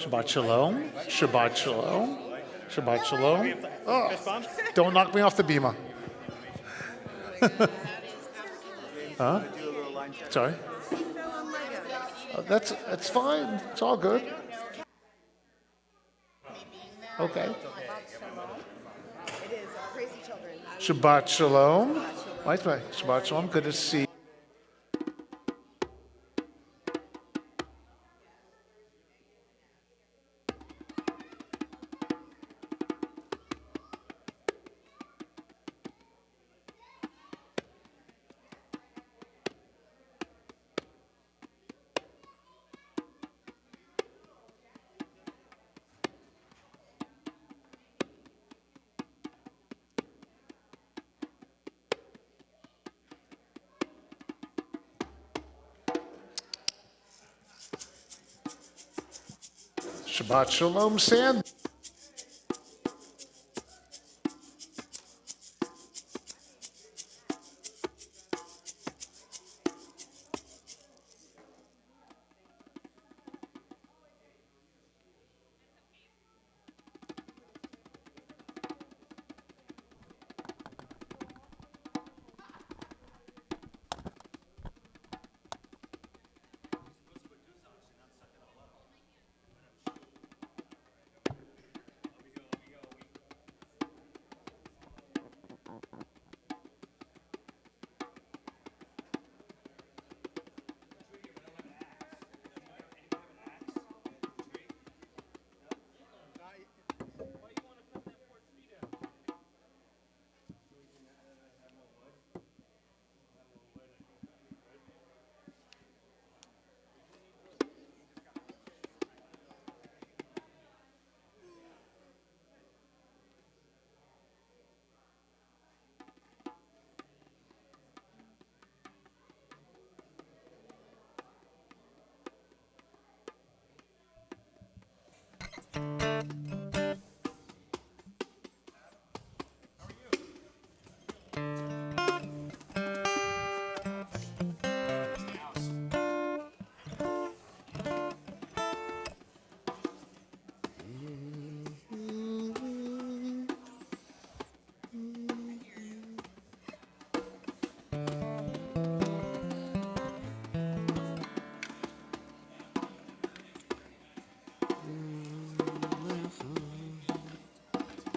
Shabbat shalom. Shabbat shalom. Shabbat shalom. Oh, don't knock me off the bima. Huh? Sorry. That's fine. It's all good. Okay. Shabbat shalom. Shabbat shalom. Good to see you. Shabbat shalom, Sand.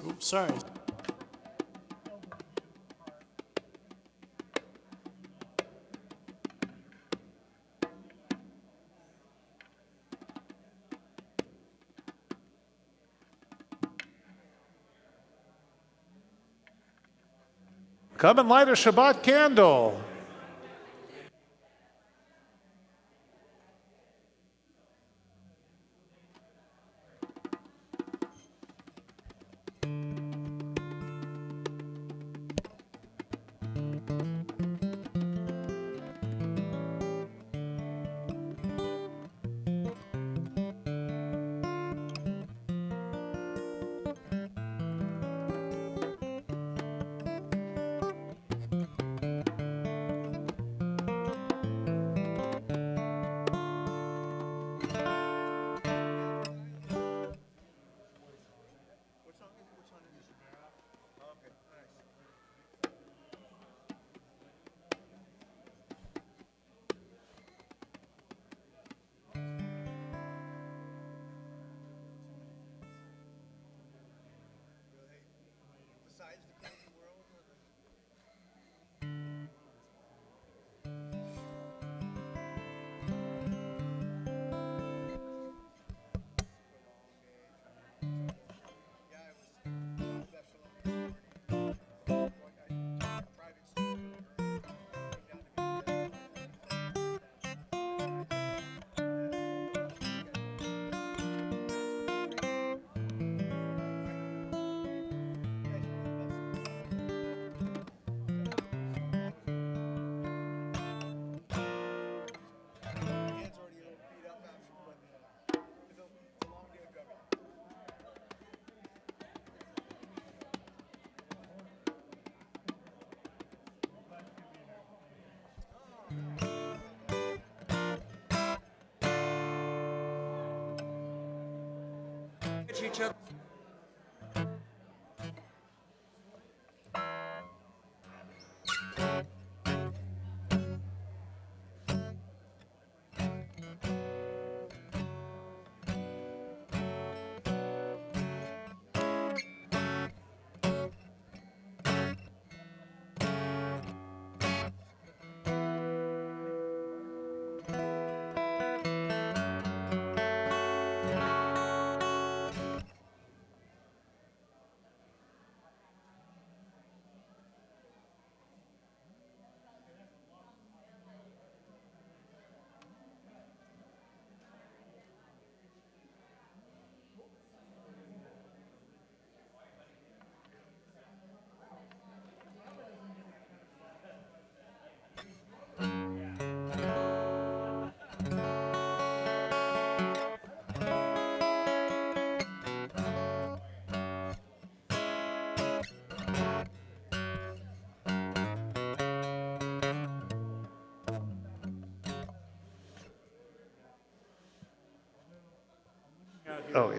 Oops, sorry. Come and light a Shabbat candle. teach each other. Oh,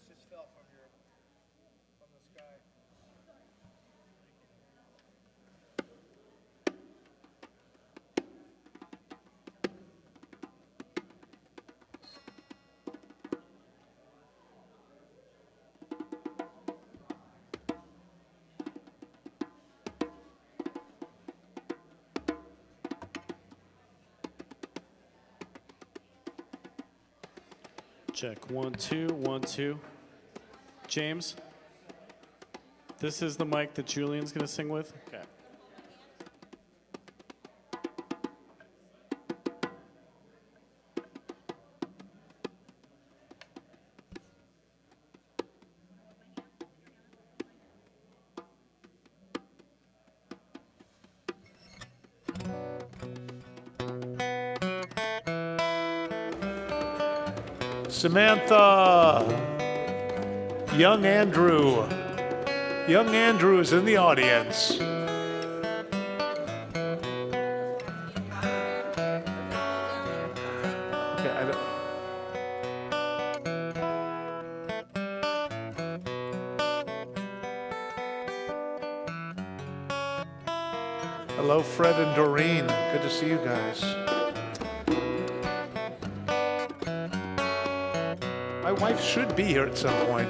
This just fell from the sky. Check 1 2 1 2. James, this is the mic that Julian's gonna sing with. Okay. Samantha, young Andrew. Young Andrew is in the audience. Okay, I don't. Hello, Fred and Doreen. Good to see you guys. My wife should be here at some point.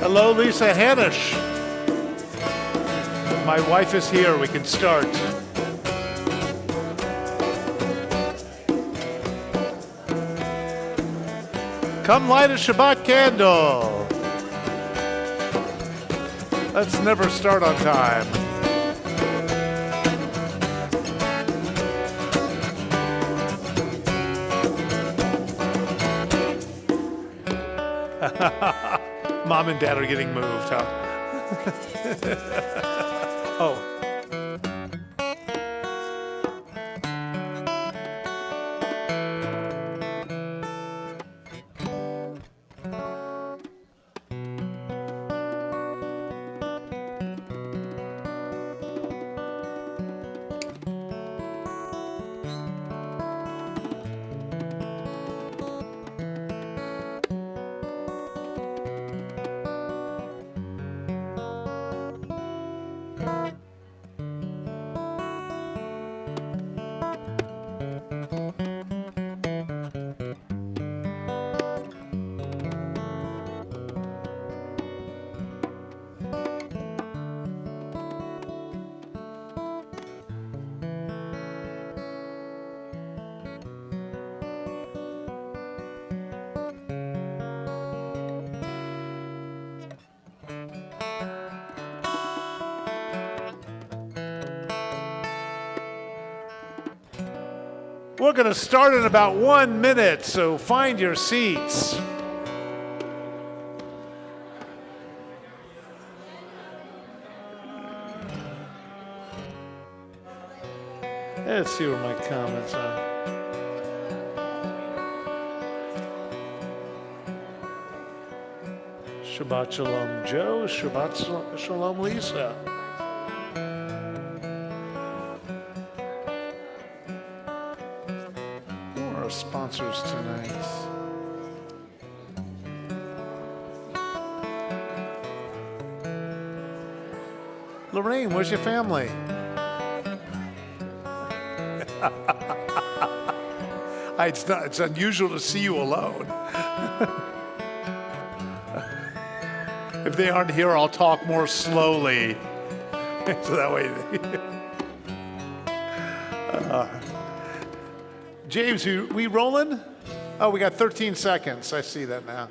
Hello, Lisa Hanisch. My wife is here. We can start. Come light a Shabbat candle. Let's never start on time. Mom and Dad are getting moved, huh? Oh. We're going to start in about 1 minute, so find your seats. Let's see where my comments are. Shabbat Shalom Joe, Shabbat Shalom Lisa. Sponsors tonight. Lorraine, where's your family? It's unusual to see you alone. If they aren't here, I'll talk more slowly. So that way. James, we rolling? Oh, we got 13 seconds. I see that now.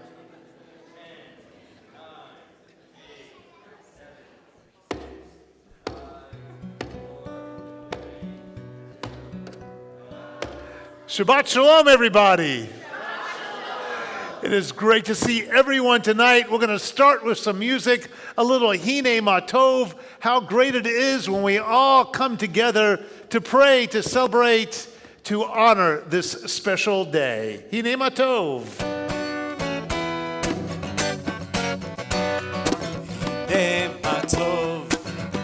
Shabbat Shalom, everybody. It is great to see everyone tonight. We're going to start with some music, a little Hine Matov, how great it is when we all come together to pray, to celebrate, to honor this special day. Hine Matov. Hine Matov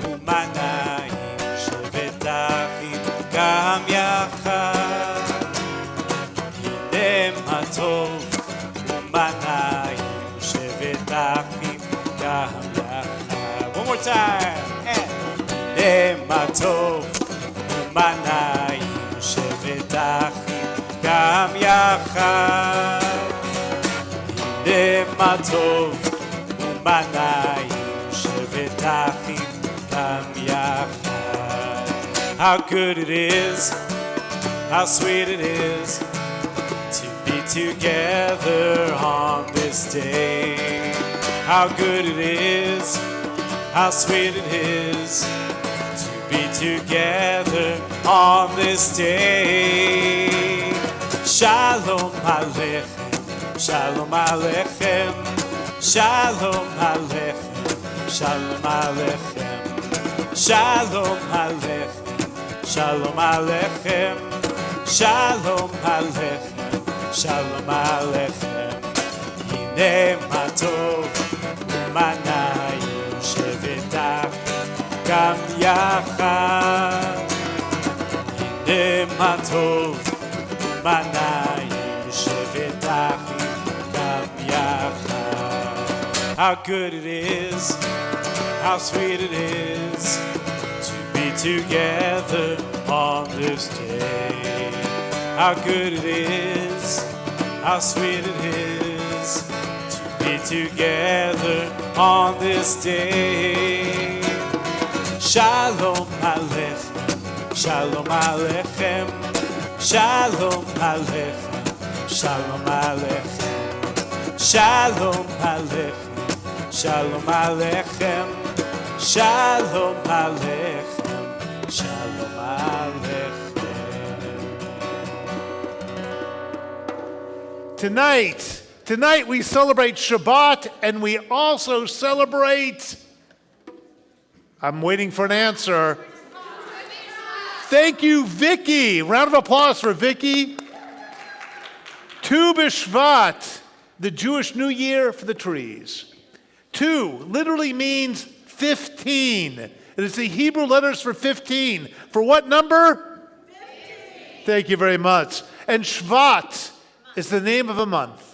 u'manayim shevetachim gam yachad. Hine Matov u'manayim shevetachim gam yachad. One more time. Hine Matov u'manayim shevetachim gam yachad. Hine matov u'manayim shevetachim gam yachad. How good it is, how sweet it is to be together on this day. How good it is, how sweet it is be together on this day. Shalom Aleichem, Shalom Aleichem, Shalom Aleichem, Shalom Aleichem, Shalom Aleichem, Shalom Aleichem, Shalom Aleichem, Shalom Aleichem. Hine matov u'manayim shevetachim gam yachad. Hine matov u'manayim shevetachim gam yachad. How good it is, how sweet it is to be together on this day. How good it is, how sweet it is to be together on this day. Shalom Aleichem, Shalom Aleichem, Shalom Aleichem, Shalom Aleichem, Shalom Aleichem, Shalom Aleichem, Shalom Aleichem, Shalom Aleichem. Tonight we celebrate Shabbat, and we also celebrate, I'm waiting for an answer. Thank you, Vicky. Round of applause for Vicky. Tu B'Shvat, the Jewish New Year for the trees. Tu literally means 15. It is the Hebrew letters for 15. For what number? 15. Thank you very much. And Shvat is the name of a month.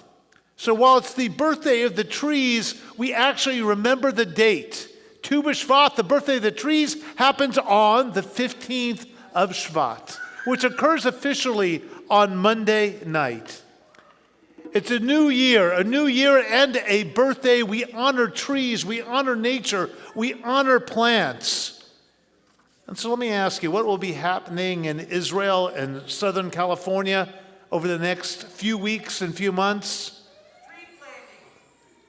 So while it's the birthday of the trees, we actually remember the date. Tu B'Shvat, the birthday of the trees, happens on the 15th of Shvat, which occurs officially on Monday night. It's a new year and a birthday. We honor trees, we honor nature, we honor plants. And so let me ask you, what will be happening in Israel and Southern California over the next few weeks and few months?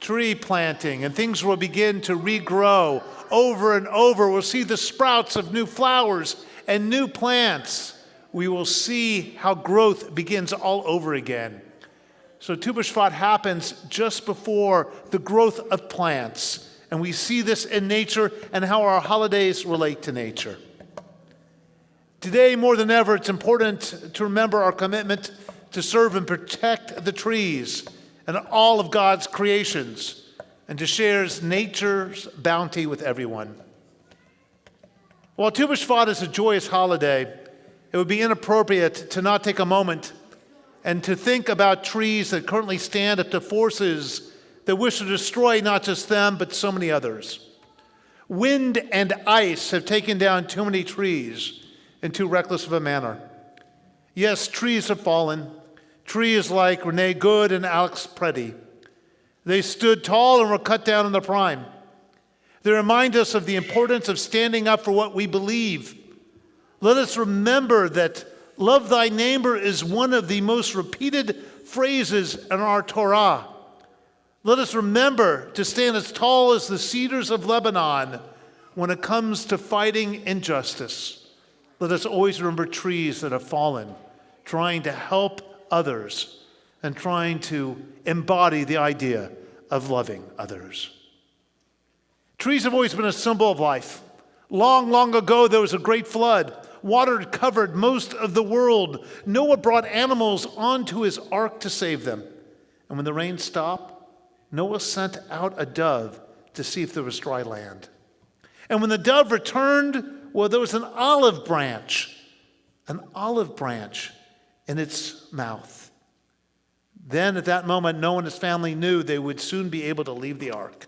Tree planting, and things will begin to regrow over and over. We'll see the sprouts of new flowers and new plants. We will see how growth begins all over again. So Tu B'Shvat happens just before the growth of plants, and we see this in nature and how our holidays relate to nature. Today, more than ever, it's important to remember our commitment to serve and protect the trees and all of God's creations, and to share nature's bounty with everyone. While Tu B'Shvat is a joyous holiday, it would be inappropriate to not take a moment and to think about trees that currently stand up to forces that wish to destroy not just them, but so many others. Wind and ice have taken down too many trees in too reckless of a manner. Yes, trees have fallen. Trees like Renee Good and Alex Preddy. They stood tall and were cut down in their prime. They remind us of the importance of standing up for what we believe. Let us remember that love thy neighbor is one of the most repeated phrases in our Torah. Let us remember to stand as tall as the cedars of Lebanon when it comes to fighting injustice. Let us always remember trees that have fallen, trying to help others and trying to embody the idea of loving others. Trees have always been a symbol of life. Long, long ago, there was a great flood. Water covered most of the world. Noah brought animals onto his ark to save them. And when the rain stopped, Noah sent out a dove to see if there was dry land. And when the dove returned, well, there was an olive branch in its mouth. Then at that moment, Noah and his family knew they would soon be able to leave the ark.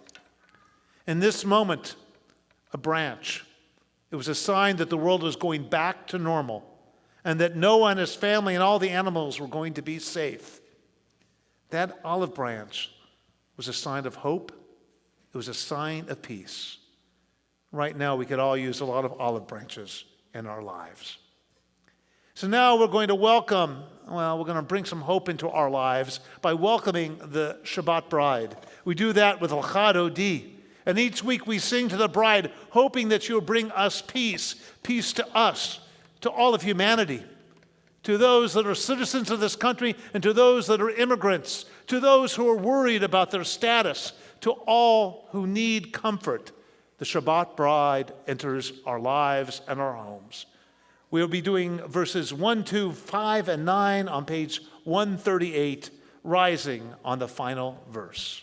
In this moment, a branch, it was a sign that the world was going back to normal and that Noah and his family and all the animals were going to be safe. That olive branch was a sign of hope. It was a sign of peace. Right now, we could all use a lot of olive branches in our lives. So now we're going to bring some hope into our lives by welcoming the Shabbat bride. We do that with L'chad Odi. And each week we sing to the bride, hoping that she will bring us peace to us, to all of humanity, to those that are citizens of this country and to those that are immigrants, to those who are worried about their status, to all who need comfort. The Shabbat bride enters our lives and our homes. We'll be doing verses 1, 2, 5, and 9 on page 138, rising on the final verse.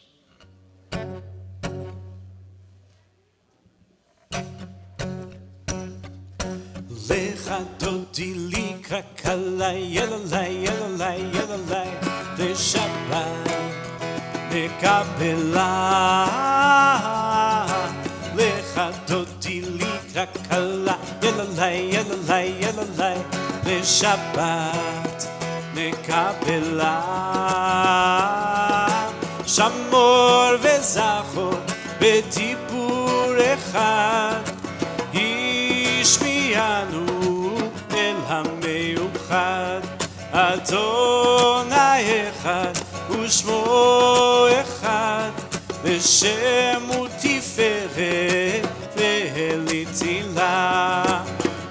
Lecha dodi lika kala yelalai yelalai yelalai the Shabbat nekabela lecha dodi lika kala yelalai yelalai yelalai the Shabbat nekabela שמור וזכור בדיבור אחד, השמיענו אל המיוחד. אדוני אחד ושמו אחד, לשם ותפארת ולתהילה.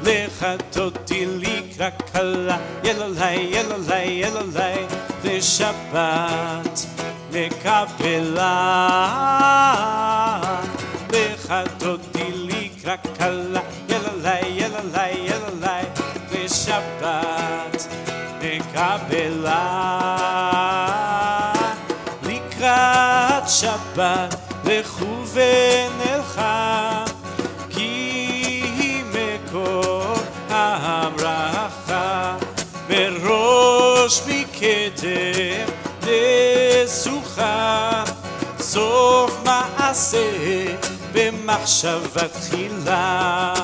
לך תודי לקרא כלה, יללי יללי יללי, לשבת לקבלה. לך תודי לקרא כלה, יללי יללי יללי, לשבת לקבלה. לקראת שבת לכו ונלכה, כי היא מקור הברכה. מראש מקדם לסוכה, סוף מעשה במחשבה תחילה.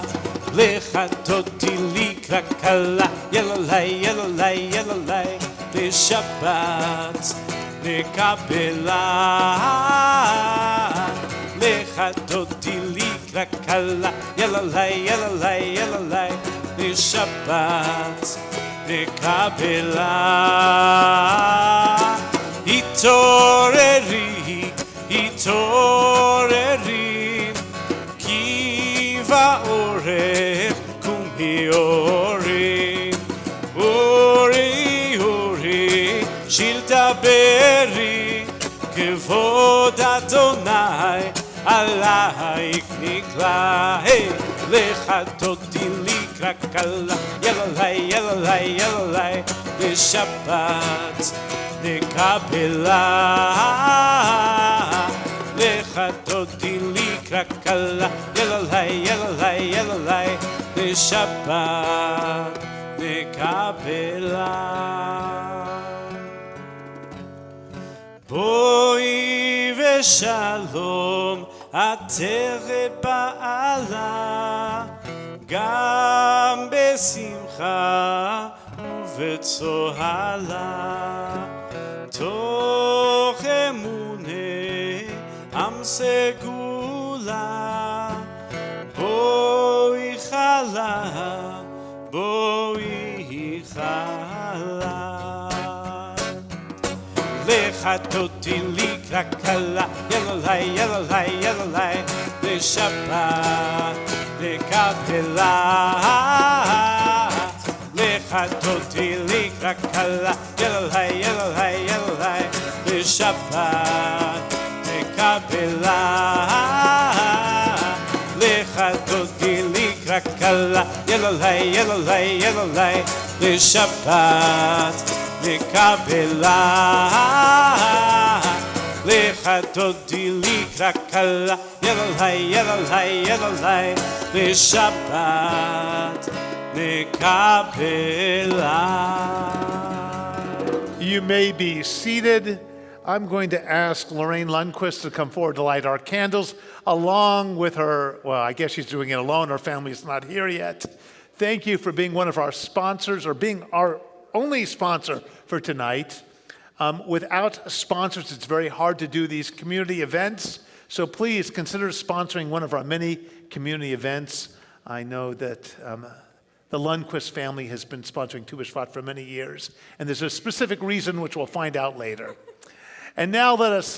לך תודי לקרא כלה, יללי יללי יללי, לשבת לקבלה. לך תודי לקרא כלה, יללי יללי יללי, לשבת לקבלה. התעוררי התעוררי, כי באורך קומי אורי. אורי אורי שיל דברי, כבוד אדוני עלייך נקרא. לך תודי לקרא כלה, יללי יללי יללי, לשבת לקבלה. לך תודי לקרא כלה, יללי יללי יללי, לשבת לקבלה. בואי ושלום עטרת בעלה, גם בשמחה ובצוהלה. תוך אמונה עם סגולה, בואי חלה בואי חלה. לך תודי לקרא כלה, יללי יללי יללי, לשבת לקבלה. לך תודי לקרא כלה, יללי יללי יללי, לשבת לקבלה. לך תודי לקרא כלה, יללי יללי יללי, לשבת לקבלה. לך תודי לקרא כלה, יללי יללי יללי, לשבת לקבלה. You may be seated. I'm going to ask Lorraine Lundquist to come forward to light our candles along with her. Well, I guess she's doing it alone. Her family is not here yet. Thank you for being one of our sponsors, or being our only sponsor for tonight. Without sponsors, it's very hard to do these community events. So please consider sponsoring one of our many community events. I know that the Lundquist family has been sponsoring Tu B'Shvat for many years, and there's a specific reason which we'll find out later. And now let us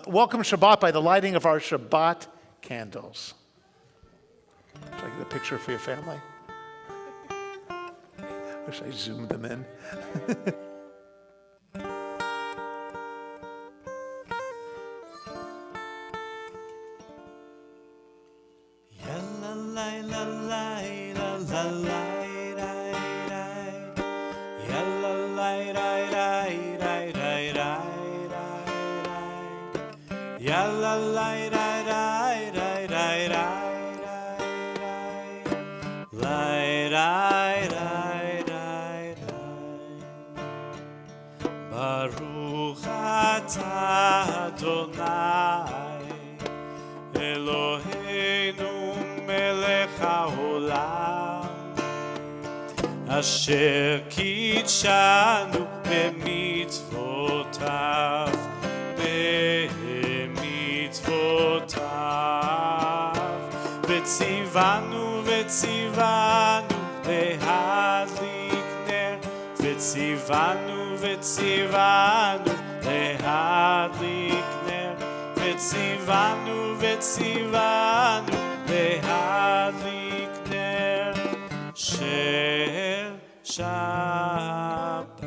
welcome Shabbat by the lighting of our Shabbat candles. Should I get a picture for your family? Wish I zoomed them in. Baruch atah Adonai Eloheinu melech haolam, asher kitshanu b'mitzvotav וציוונו וציוונו להדליק נר וציוונו וציוונו להדליק נר וציוונו וציוונו להדליק נר של שבת.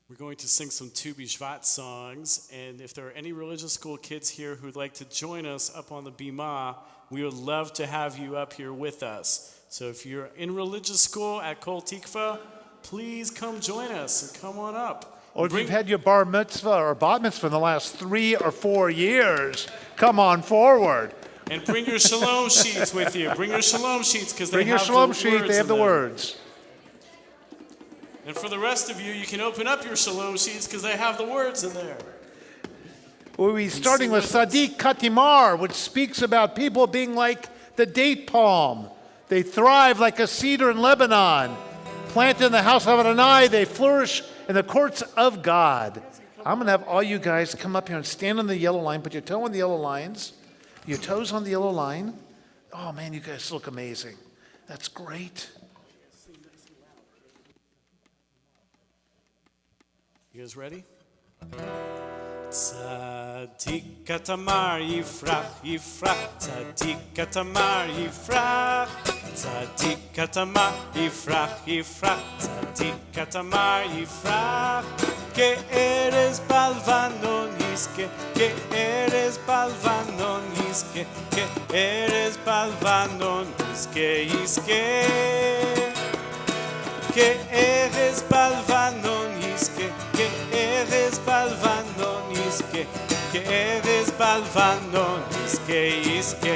We're going to sing some Tu B'Shvat songs, and if there are any religious school kids here who'd like to join us up on the Bima, we would love to have you up here with us. So if you're in religious school at Kol Tikva, please come join us and come on up. Or if you've had your bar mitzvah or bat mitzvah in the last 3 or 4 years, come on forward. And bring your shalom sheets with you. Bring your shalom sheets because they Bring your have shalom the sheet, words they have in the them. words. And for the rest of you, you can open up your shalom sheets because they have the words in there. We'll be starting with Sadiq Katimar, which speaks about people being like the date palm. They thrive like a cedar in Lebanon. Planted in the house of Adonai, they flourish in the courts of God. I'm going to have all you guys come up here and stand on the yellow line. Put your toe on the yellow lines. Your toes on the yellow line. Oh, man, you guys look amazing. That's great. You guys ready? צדיק התמר יפרח יפרח צדיק התמר יפרח צדיק התמר יפרח יפרח צדיק התמר יפרח כארז בלבנון יזכה כארז בלבנון יזכה כארז בלבנון יזכה יזכה כארז בלבנון יזכה כארז בלבנון יזכה כארז בלבנון יזכה יזכה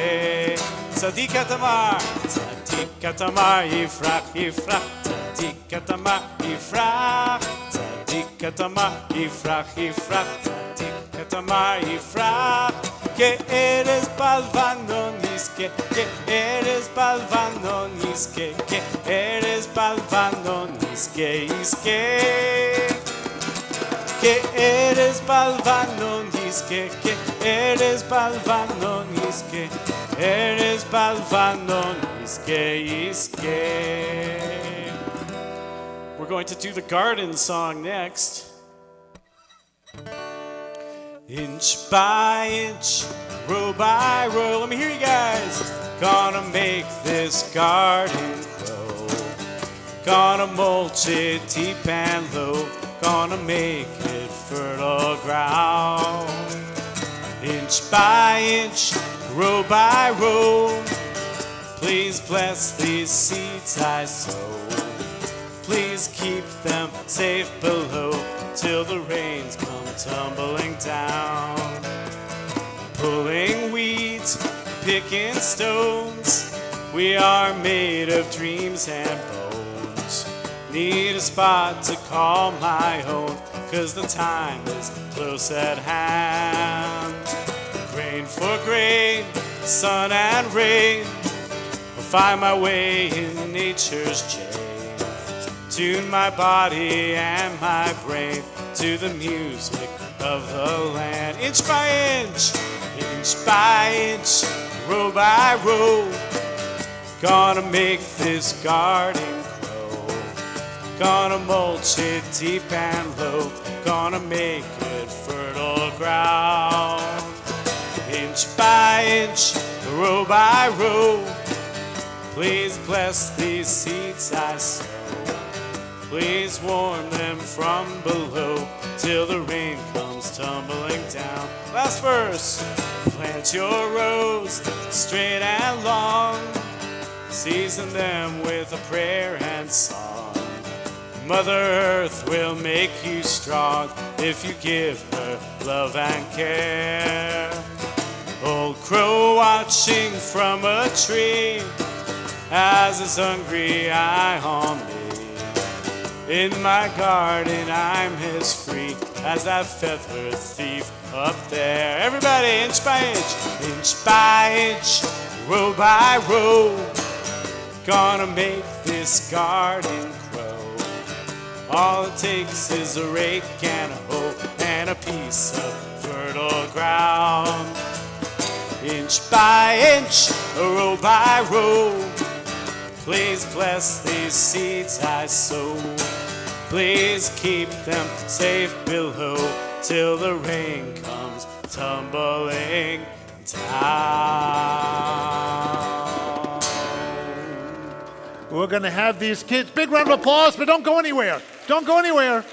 צדיק התמר צדיק התמר יפרח יפרח צדיק התמר יפרח צדיק התמר יפרח יפרח צדיק התמר יפרח כארז בלבנון יזכה כארז בלבנון יזכה כארז בלבנון יזכה יזכה כארז בלבנון יזכה כארז בלבנון יזכה ארז בלבנון יזכה יזכה. We're going to do the garden song next. Inch by inch, row by row. Let me hear you guys. Gonna make this garden grow. Gonna mulch it deep and low. Gonna make it fertile ground. Inch by inch, row by row. Please bless these seeds I sow. Please keep them safe below till the rains come tumbling down. Pulling weeds, picking stones, we are made of dreams and bones. Need a spot to call my own, 'cause the time is close at hand. Grain for grain, sun and rain, I'll find my way in nature's chain. Tune my body and my brain to the music of the land. Inch by inch, row by row. Gonna make this garden grow. Gonna mulch it deep and low. Gonna make it fertile ground. Inch by inch, row by row. Please bless these seeds I sow. Please warm them from below till the rain comes tumbling down. Last verse. Plant your rows straight and long. Season them with a prayer and song. Mother Earth will make you strong if you give her love and care. Old crow watching from a tree has his hungry eye on me. In my garden I'm as free as that feathered thief up there. Everybody, inch by inch, row by row. Gonna make this garden grow. All it takes is a rake and a hoe and a piece of fertile ground. Inch by inch, row by row, please bless these seeds I sow. Please keep them safe below till the rain comes tumbling down. We're going to have these kids, big round of applause, but don't go anywhere. Don't go anywhere.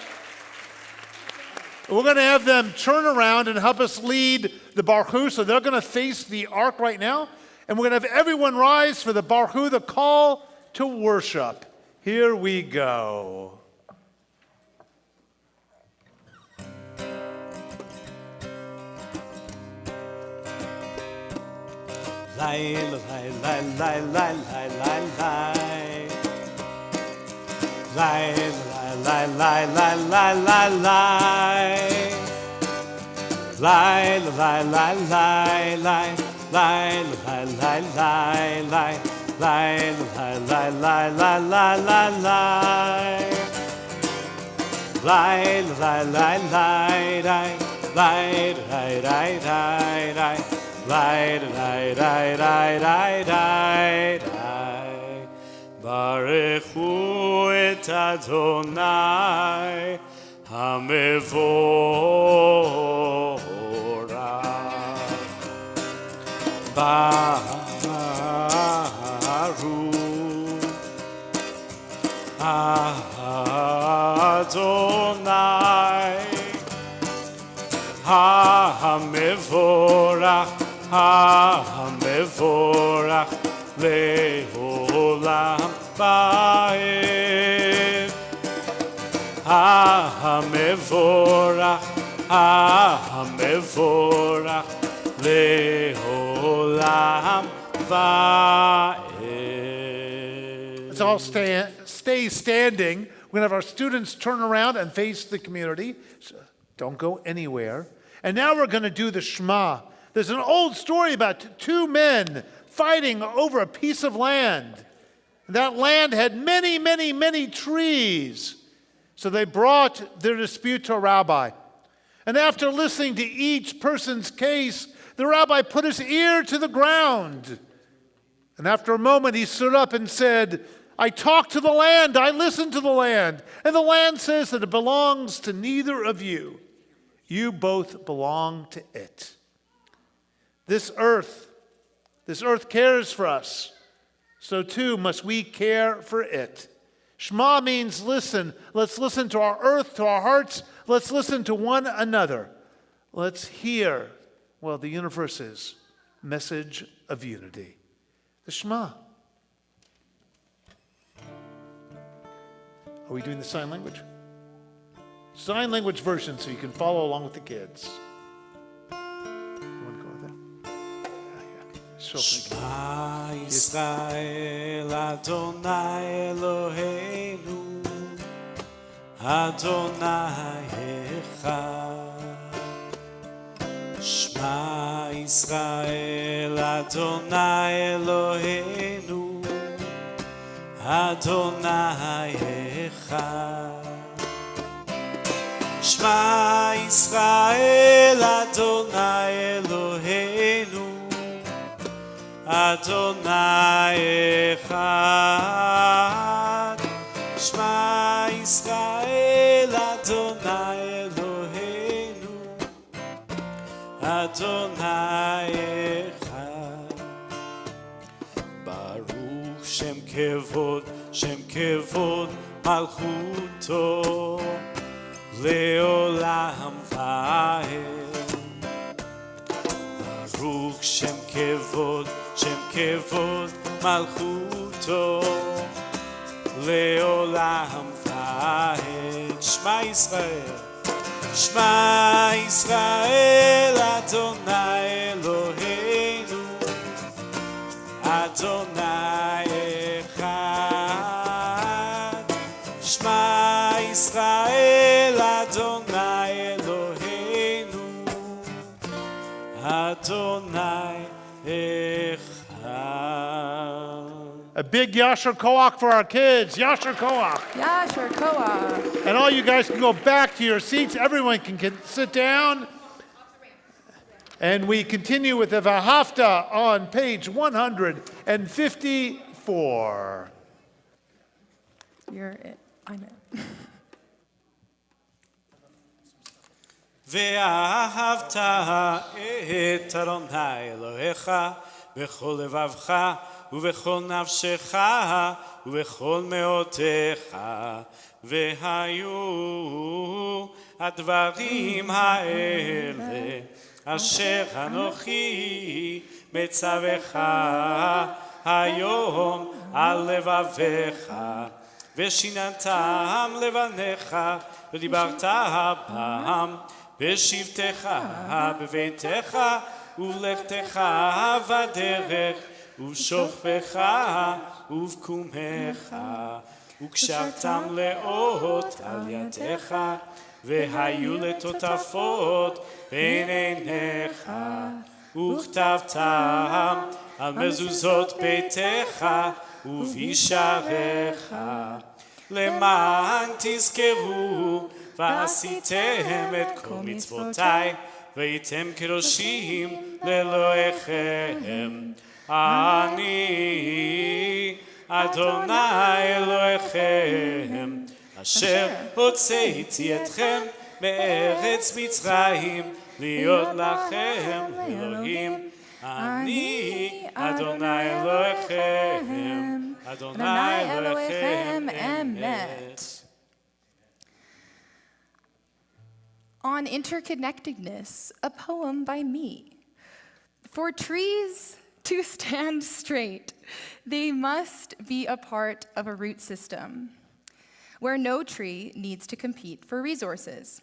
We're going to have them turn around and help us lead the Baruch. So they're going to face the ark right now. And we're going to have everyone rise for the Baruch, the call to worship. Here we go. Lai, lai, lai, lai, lai, lai, lai, lai. Lai, lai, lai, lai, lai, lai, lai. Lai, lai, lai, lai, lai. Lai, lai, lai, lai, lai. Lai, lai, lai, lai, lai, lai, lai, lai. Lai, lai, lai, lai, lai. Lai, lai, lai, lai, lai. Lai, lai, lai, lai, lai, lai, lai. Barechu et Adonai hamevorach. Baruch Adonai hamevorach. Hamevorach leolam ba'ed. Hamevorach leolam ba'ed. Let's all stay standing. We're going to have our students turn around and face the community. So don't go anywhere. And now we're going to do the Shema. There's an old story about two men fighting over a piece of land. That land had many, many, many trees. So they brought their dispute to a rabbi. And after listening to each person's case, the rabbi put his ear to the ground. And after a moment, he stood up and said, I talked to the land, I listened to the land. And the land says that it belongs to neither of you. You both belong to it. This earth cares for us. So too must we care for it. Shema means listen. Let's listen to our earth, to our hearts. Let's listen to one another. Let's hear, the universe's message of unity. The Shema. Are we doing the sign language? Sign language version so you can follow along with the kids. Shema Yisrael Adonai Eloheinu Adonai Echad. Shema Yisrael Adonai Eloheinu Adonai Echad. Shema Yisrael Adonai Eloheinu Adonai Echad. Shema Yisrael Adonai Eloheinu Adonai Echad. Baruch Shem Kevod Malchuto Leolam Vaed. Baruch Shem Kevod Malchuto Leolam Vaed. Shema Yisrael Adonai Eloheinu Adonai Echad. Shema Yisrael Adonai Eloheinu Adonai Echad. A big Yasher Koach for our kids. Yasher Koach. Yasher Koach. And all you guys can go back to your seats. Everyone can sit down. And we continue with the Vahafta on page 154. You're it. I know. ואהבת את אדוני אלוהיך בכל לבבך ובכל נפשך ובכל מאודך, והיו הדברים האלה אשר אנוכי מצווך היום על לבביך, ושיננתם לבניך ודיברת בם בשבתך בביתך ובלכתך בדרך ובשוכבך ובקומך, וקשרתם לאות על ידיך והיו לטוטפות בין עיניך, וכתבתם על מזוזות ביתך ובישעריך, למען תזכרו ועשיתם את כל מצוותיי והייתם קדושים לאלוהיכם. אני אדוני אלוהיכם אשר הוצאתי אתכם מארץ מצרים להיות לכם אלוהים. אני אדוני אלוהיכם, אדוני אלוהיכם אמת. On interconnectedness, a poem by me. For trees to stand straight, they must be a part of a root system where no tree needs to compete for resources.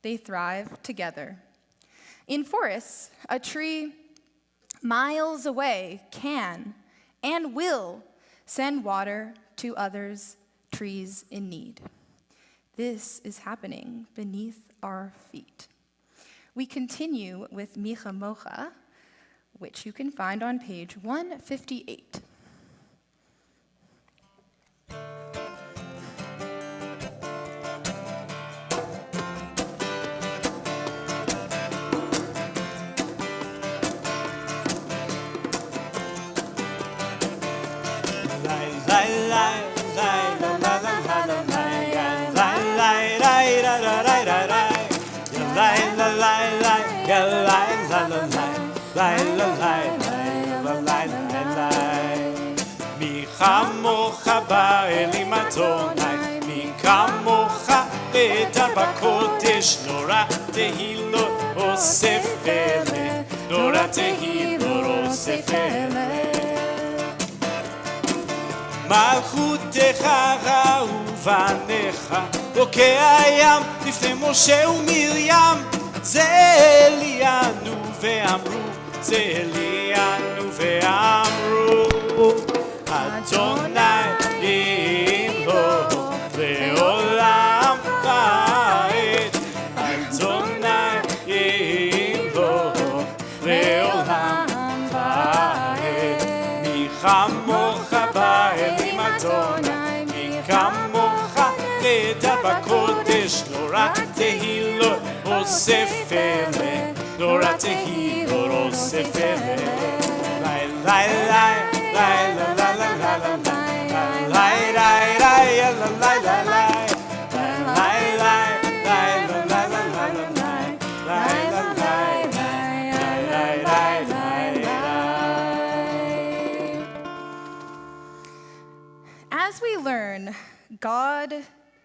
They thrive together. In forests, a tree miles away can and will send water to others, trees in need. This is happening beneath our feet. We continue with Micha Mocha, which you can find on page 158. מי כמוך באלים אדוני, מי כמוך בדע בקודש, נורא תהילות אוסף אלה, נורא תהילות אוסף אלה. מלכותך ראו בניך, בוקע הים לפני משה ומרים, זה אלינו ואמרו, זה אלינו ואמרו, אדוני ימלוך לעולם ועד, אדוני ימלוך לעולם ועד. מי כמוך באלים אדוני, מי כמוך בדע בקודש, נורא תהילות אוסף אלה, נורא תהילות אוסף אלה. לי As we learn, God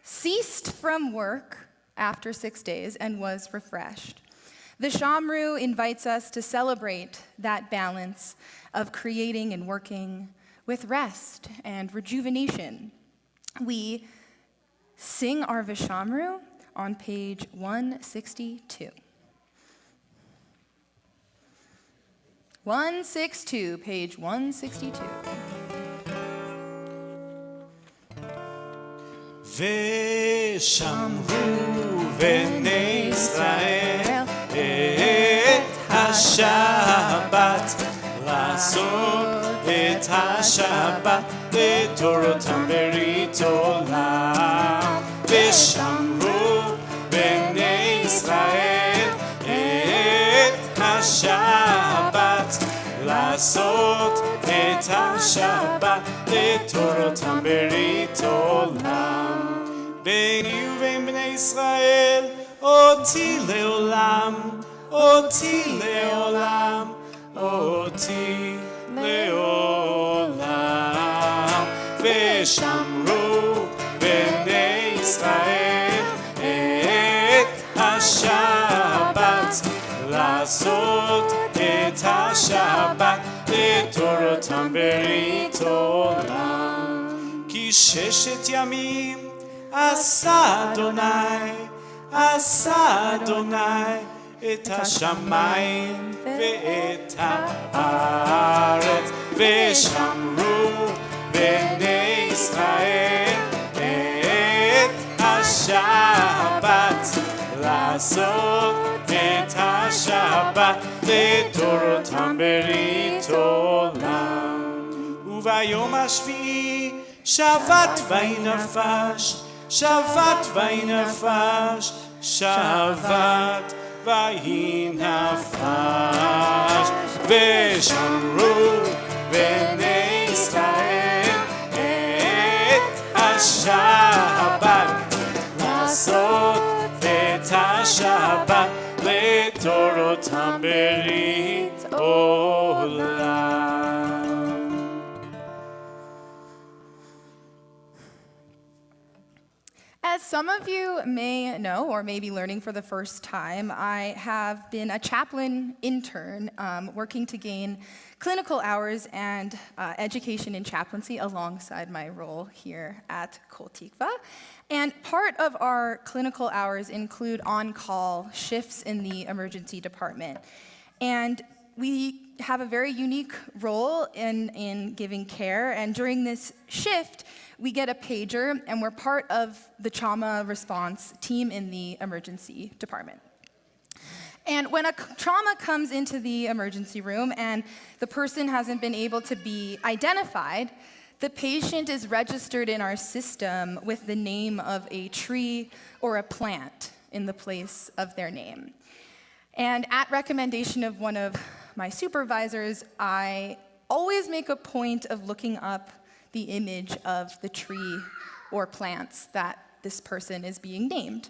ceased from work after 6 days and was refreshed. The Shamru invites us to celebrate that balance of creating and working with rest and rejuvenation. We sing our Vishamru on page 162. 162, page 162. ושמרו בני ישראל את השבת לעשות את השבת לדורותם ברית עולם. ושמרו בני ישראל את השבת, לעשות את השבת לתורותם ברית עולם. ביני ובין בני ישראל אותי לעולם, אותי לעולם, אותי לעולם. ושמרו בני ישראל את השבת, לעשות את השבת לתורותם ברית עולם. כי 6 ימים עשה אדוני, עשה אדוני את השמיים ואת הארץ. ושמרו בני ישראל את השבת, לעשות את השבת לתורותם ברית עולם. וביום השביעי שבת ויהי נפש, שבת ויהי נפש, שבת ויהי נפש. ושמרו בני ישראל את השבת, לעשות את השבת לתורותם ברית עולם. As some of you may know, or may be learning for the first time, I have been a chaplain intern working to gain clinical hours and education in chaplaincy alongside my role here at Kol Tikva. And part of our clinical hours include on-call shifts in the emergency department. And we have a very unique role in giving care, and during this shift, we get a pager, and we're part of the trauma response team in the emergency department. And when a trauma comes into the emergency room and the person hasn't been able to be identified, the patient is registered in our system with the name of a tree or a plant in the place of their name. And at recommendation of one of my supervisors, I always make a point of looking up the image of the tree or plants that this person is being named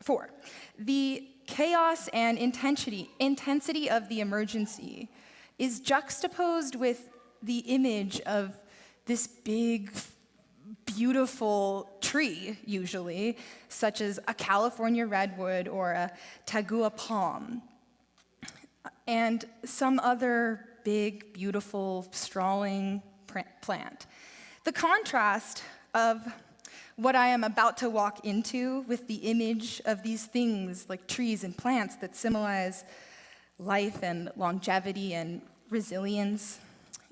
for. The chaos and intensity of the emergency is juxtaposed with the image of this big, beautiful tree, usually, such as a California redwood or a tagua palm, and some other big, beautiful, sprawling plant. The contrast of what I am about to walk into with the image of these things like trees and plants that symbolize life and longevity and resilience,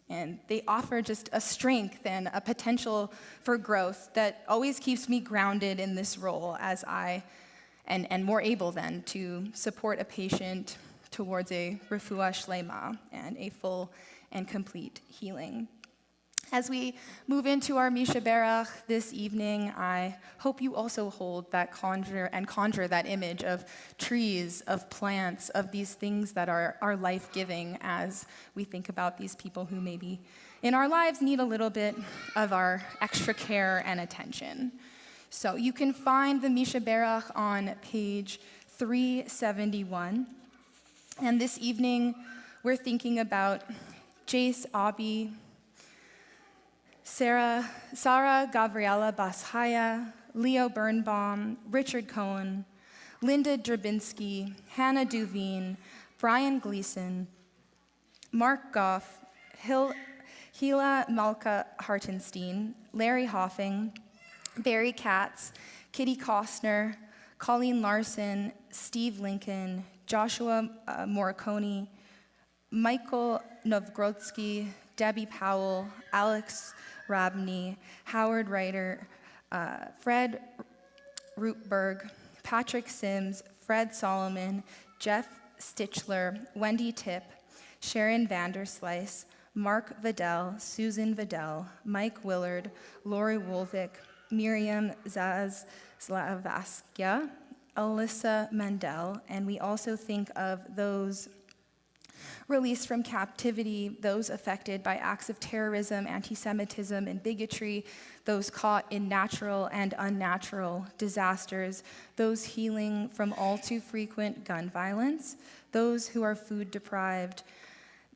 and they offer just a strength and a potential for growth that always keeps me grounded in this role as and more able then to support a patient towards a refuah shlema and a full and complete healing. As we move into our Misha Berach this evening, I hope you also hold that conjure that image of trees, of plants, of these things that are life-giving as we think about these people who maybe in our lives need a little bit of our extra care and attention. So you can find the Misha Berach on page 371. And this evening, we're thinking about Jace Abi, Sarah Gabriela Bashaya, Leo Birnbaum, Richard Cohen, Linda Drabinski, Hannah Duveen, Brian Gleason, Mark Goff, Hila Malka Hartenstein, Larry Hoffing, Barry Katz, Kitty Costner, Colleen Larson, Steve Lincoln, Joshua Morricone, Michael Novgrodsky, Debbie Powell, Alex Rabney, Howard Ryder, Fred Rootberg, Patrick Sims, Fred Solomon, Jeff Stichler, Wendy Tipp, Sharon Vanderslice, Mark Vidal, Susan Vidal, Mike Willard, Lori Wolvick, Miriam Zazlavaskia, Alyssa Mandel, and we also think of those released from captivity, those affected by acts of terrorism, anti-Semitism, and bigotry, those caught in natural and unnatural disasters, those healing from all too frequent gun violence, those who are food deprived,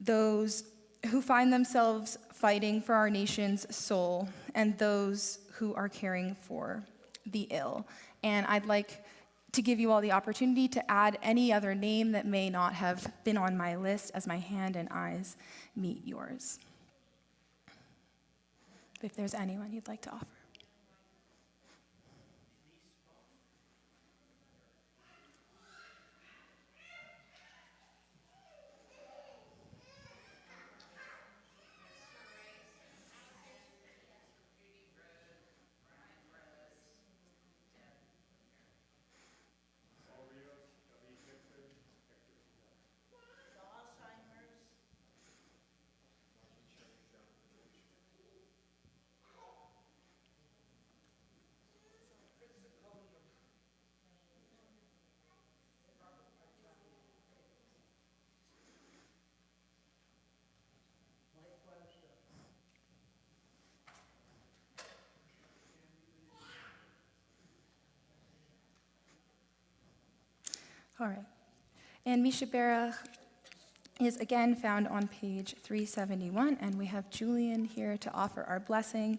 those who find themselves fighting for our nation's soul, and those who are caring for the ill. And I'd like to give you all the opportunity to add any other name that may not have been on my list as my hand and eyes meet yours. If there's anyone you'd like to offer. All right. And Misha Berach is again found on page 371, and we have Julian here to offer our blessing.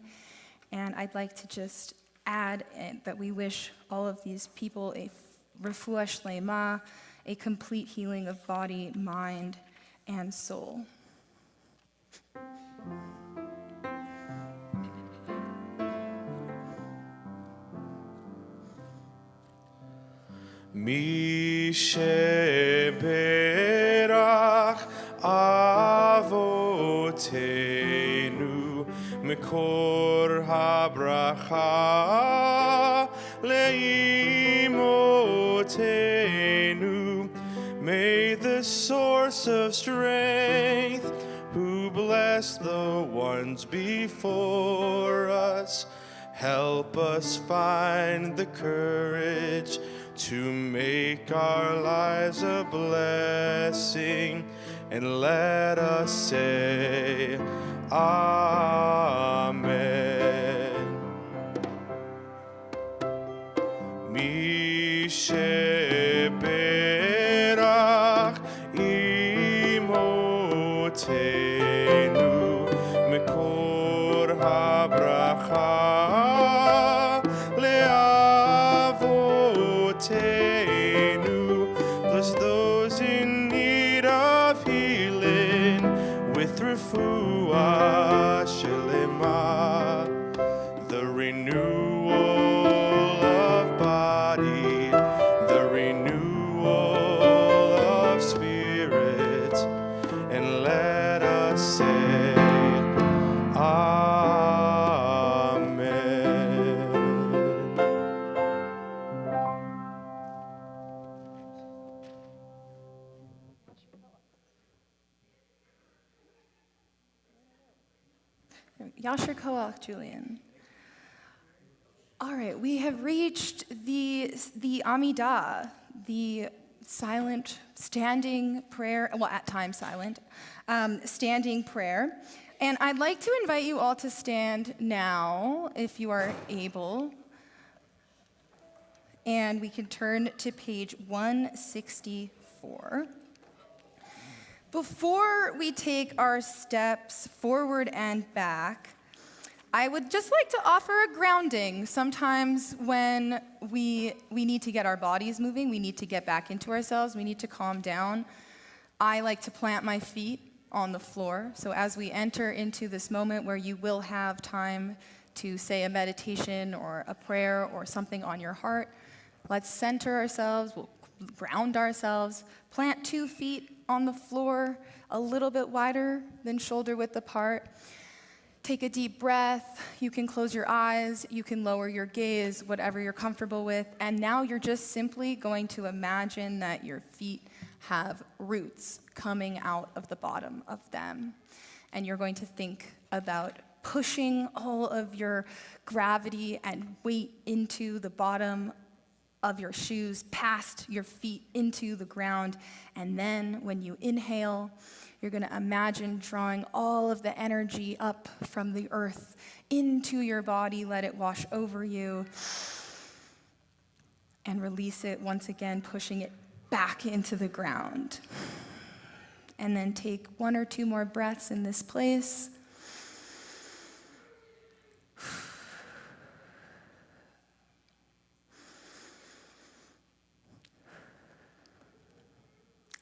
And I'd like to just add that we wish all of these people a refuah shlema, a complete healing of body, mind, and soul. Mi sheberach avotenu mikor habracha leimotenu. May the source of strength, who blessed the ones before us, help us find the courage to make our lives a blessing, and let us say, Amen. Mi sheberach imotenu mikor habracha bless those in need of healing with refuah shlema, the renewal of body, the renewal of spirit, and let us say, Yasher Koach, Julian. All right, we have reached the Amidah, the silent, standing prayer, well, at times silent, standing prayer. And I'd like to invite you all to stand now, if you are able. And we can turn to page 164. Before we take our steps forward and back, I would just like to offer a grounding. Sometimes when we need to get our bodies moving, we need to get back into ourselves, we need to calm down. I like to plant my feet on the floor. So as we enter into this moment where you will have time to say a meditation or a prayer or something on your heart, let's center ourselves, we'll ground ourselves, plant 2 feet on the floor, a little bit wider than shoulder width apart. Take a deep breath. You can close your eyes, you can lower your gaze, whatever you're comfortable with. And now you're just simply going to imagine that your feet have roots coming out of the bottom of them. And you're going to think about pushing all of your gravity and weight into the bottom of your shoes, past your feet into the ground. And then when you inhale, you're going to imagine drawing all of the energy up from the earth into your body. Let it wash over you. And release it once again, pushing it back into the ground. And then take 1 or 2 more breaths in this place.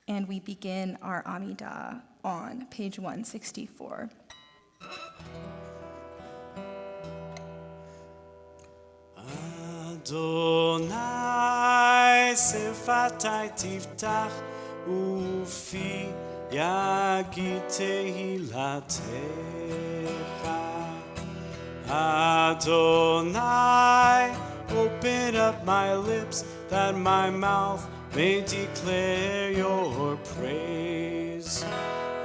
And we begin our Amidah on page 164. Adonai שפתי תפתח ופי יגיד תהילתך. Adonai, open up my lips that my mouth may declare your praise.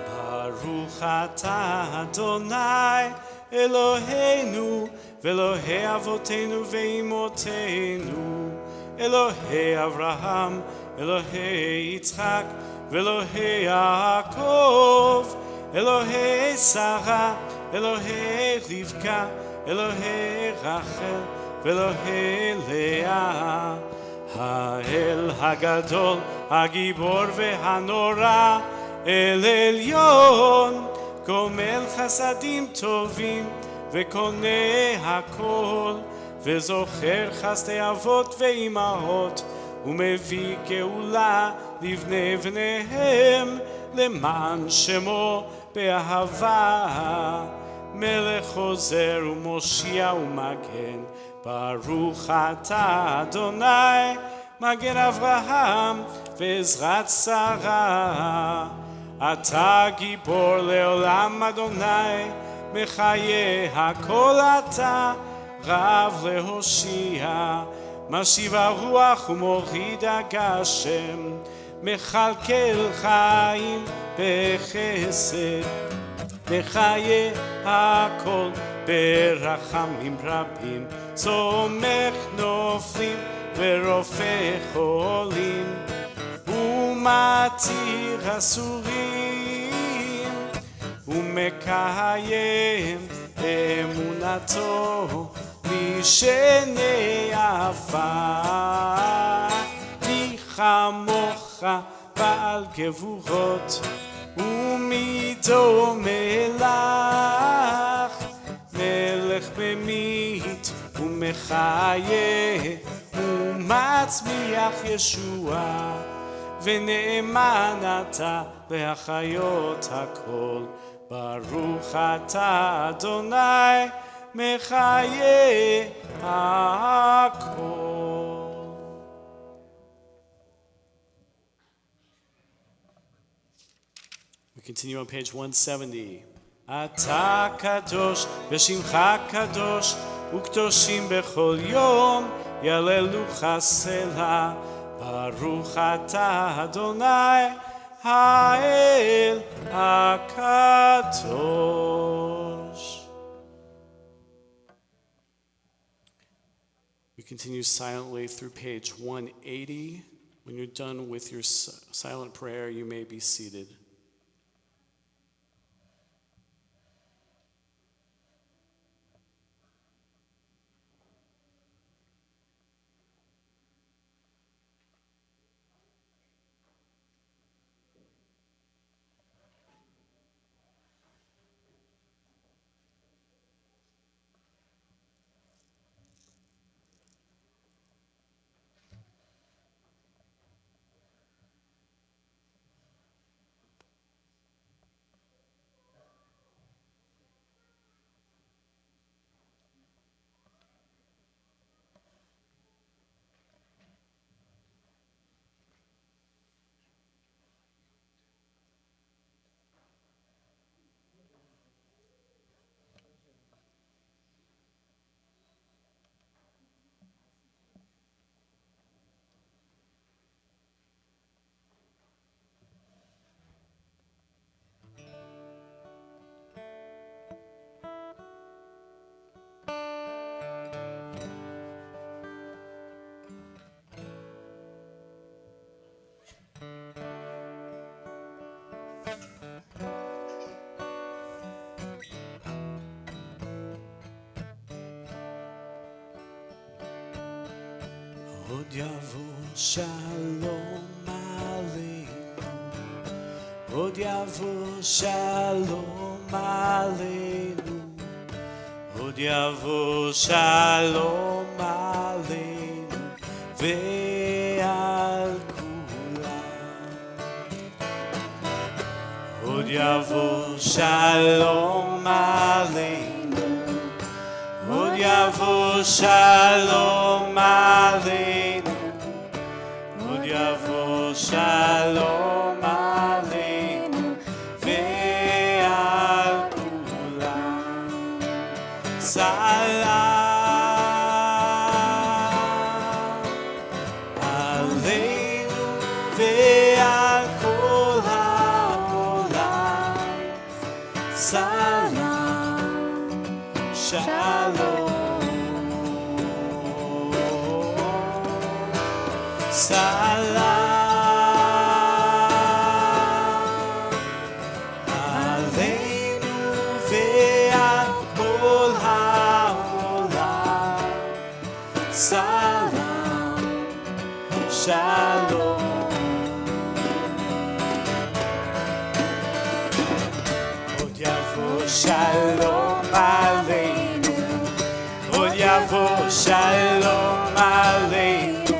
Baruch atah Adonai Eloheinu ve'Elohei avotenu ve'imotenu, Elohei Avraham, Elohei Yitzchak, ve'Elohei Yaakov, Elohei Sarah, Elohei Rivka, Elohei Rachel, ve'Elohei Leah. האל הגדול, הגיבור והנורא, אל עליון, גומל חסדים טובים וקונה הכל, וזוכר חסדי אבות ואימהות, ומביא גאולה לבני בניהם, למען שמו באהבה. מלך חוזר ומושיע ומגן, ברוך אתה אדוני, מגן אברהם ועזרת שרה. אתה גיבור לעולם אדוני, מחיה הכל אתה, רב להושיע. משיב הרוח ומוריד הגשם, מכלכל חיים בחסד. מחיה הכל ברחמים רבים, צומח נופלים ורופא חולים, ומתיר אסורים, ומקיים אמונתו משני עפר. מי כמוך בעל גבורות ומי דומה לך, מלך ממית ומחיה ומצמיח ישועה, ונאמן אתה להחיות הכל. ברוך אתה אדוני, מחיה הכל. We continue on page 170. אתה קדוש ושמך קדוש, וקדושים בכל יום יהללוך סלה. ברוך אתה אדוני האל הקדוש. We continue silently through page 180. When you're done with your silent prayer, you may be seated. עוד יבוא שלום עלינו, עוד יבוא שלום עלינו, עוד יבוא שלום עלינו ועל כולם. עוד יבוא שלום עלינו, עוד יבוא שלום עלינו, עוד יבוא שלום עלינו ועל כולם. סלם עלינו ועל כל העולם. סלם שלום. סלם עלינו ועל כל העולם. סלם שלום. עוד יבוא שלום עלינו, עוד יבוא שלום עלינו,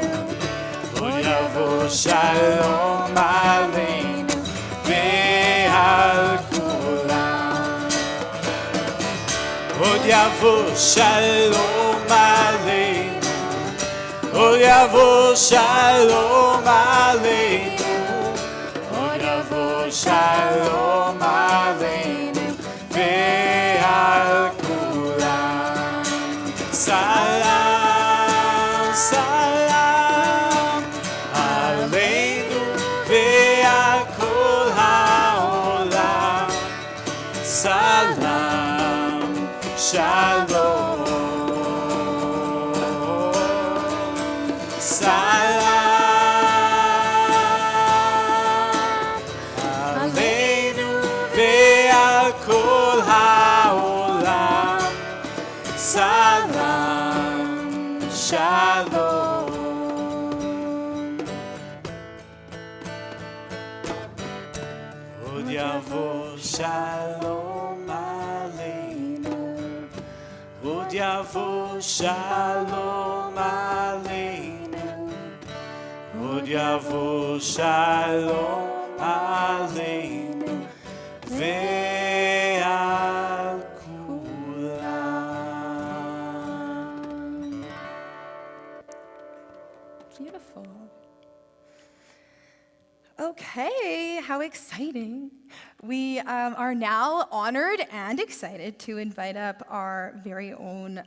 עוד יבוא שלום עלינו ועל כולם. עוד יבוא שלום עלינו, עוד יבוא שלום עלינו, עוד יבוא שלום עלינו ועל כולם. סלם, סלם עלינו ועל כל העולם. סלם שלום. סלם עלינו ועל כל העולם. סלם שלום. עוד יבוא שלום עלינו, עוד יבוא שלום עלינו, עוד יבוא שלום עלינו ועל כולם. Beautiful. Okay, how exciting. We are now honored and excited to invite up our very own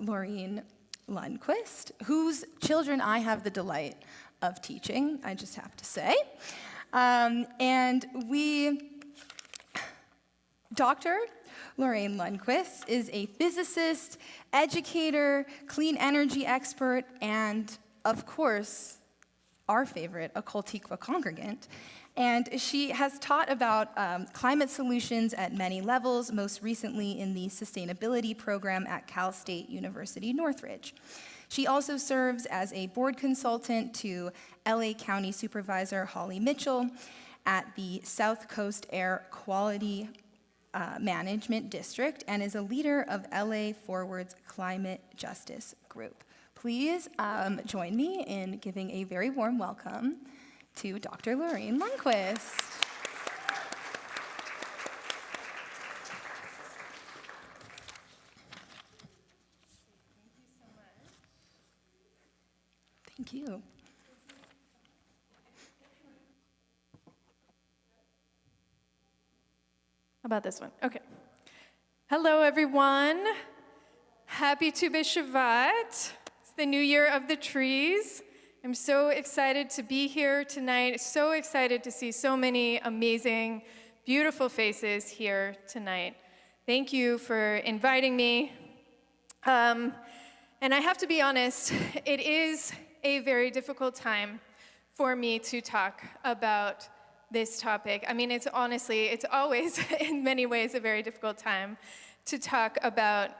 Laureen Lundquist, whose children I have the delight of teaching, I just have to say. Dr. Laureen Lundquist is a physicist, educator, clean energy expert, and, of course, our favorite, a Coltiqua congregant. And she has taught about climate solutions at many levels, most recently in the sustainability program at Cal State University Northridge. She also serves as a board consultant to LA County Supervisor Holly Mitchell at the South Coast Air Quality Management District and is a leader of LA Forward's Climate Justice Group. Please join me in giving a very warm welcome to Dr. Laureen Lundquist. Thank you. How about this one? Okay. Hello, everyone. Happy Tu B'Shavat. It's the new year of the trees. I'm so excited to be here tonight. So excited to see so many amazing, beautiful faces here tonight. Thank you for inviting me. And I have to be honest, it is a very difficult time for me to talk about this topic. I mean, it's always, in many ways, a very difficult time to talk about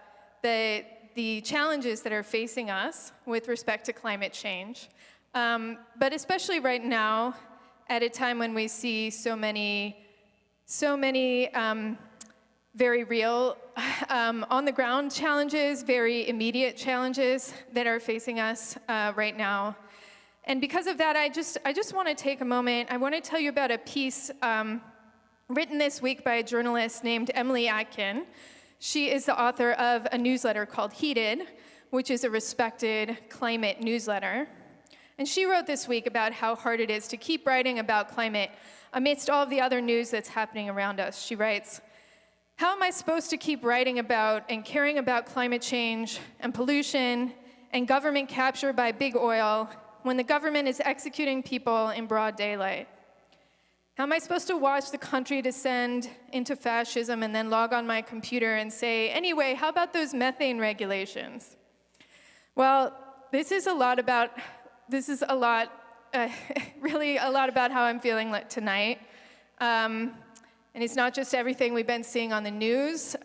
the the challenges that are facing us with respect to climate change. But especially right now, at a time when we see so many very real, on-the-ground challenges, very immediate challenges that are facing us right now. And because of that, I just want to take a moment. I want to tell you about a piece written this week by a journalist named Emily Atkin. She is the author of a newsletter called Heated, which is a respected climate newsletter. And she wrote this week about how hard it is to keep writing about climate amidst all of the other news that's happening around us. She writes, "How am I supposed to keep writing about and caring about climate change and pollution and government capture by big oil when the government is executing people in broad daylight? How am I supposed to watch the country descend into fascism and then log on my computer and say, anyway, how about those methane regulations?" Well, this is really a lot about how I'm feeling tonight. And it's not just everything we've been seeing on the news.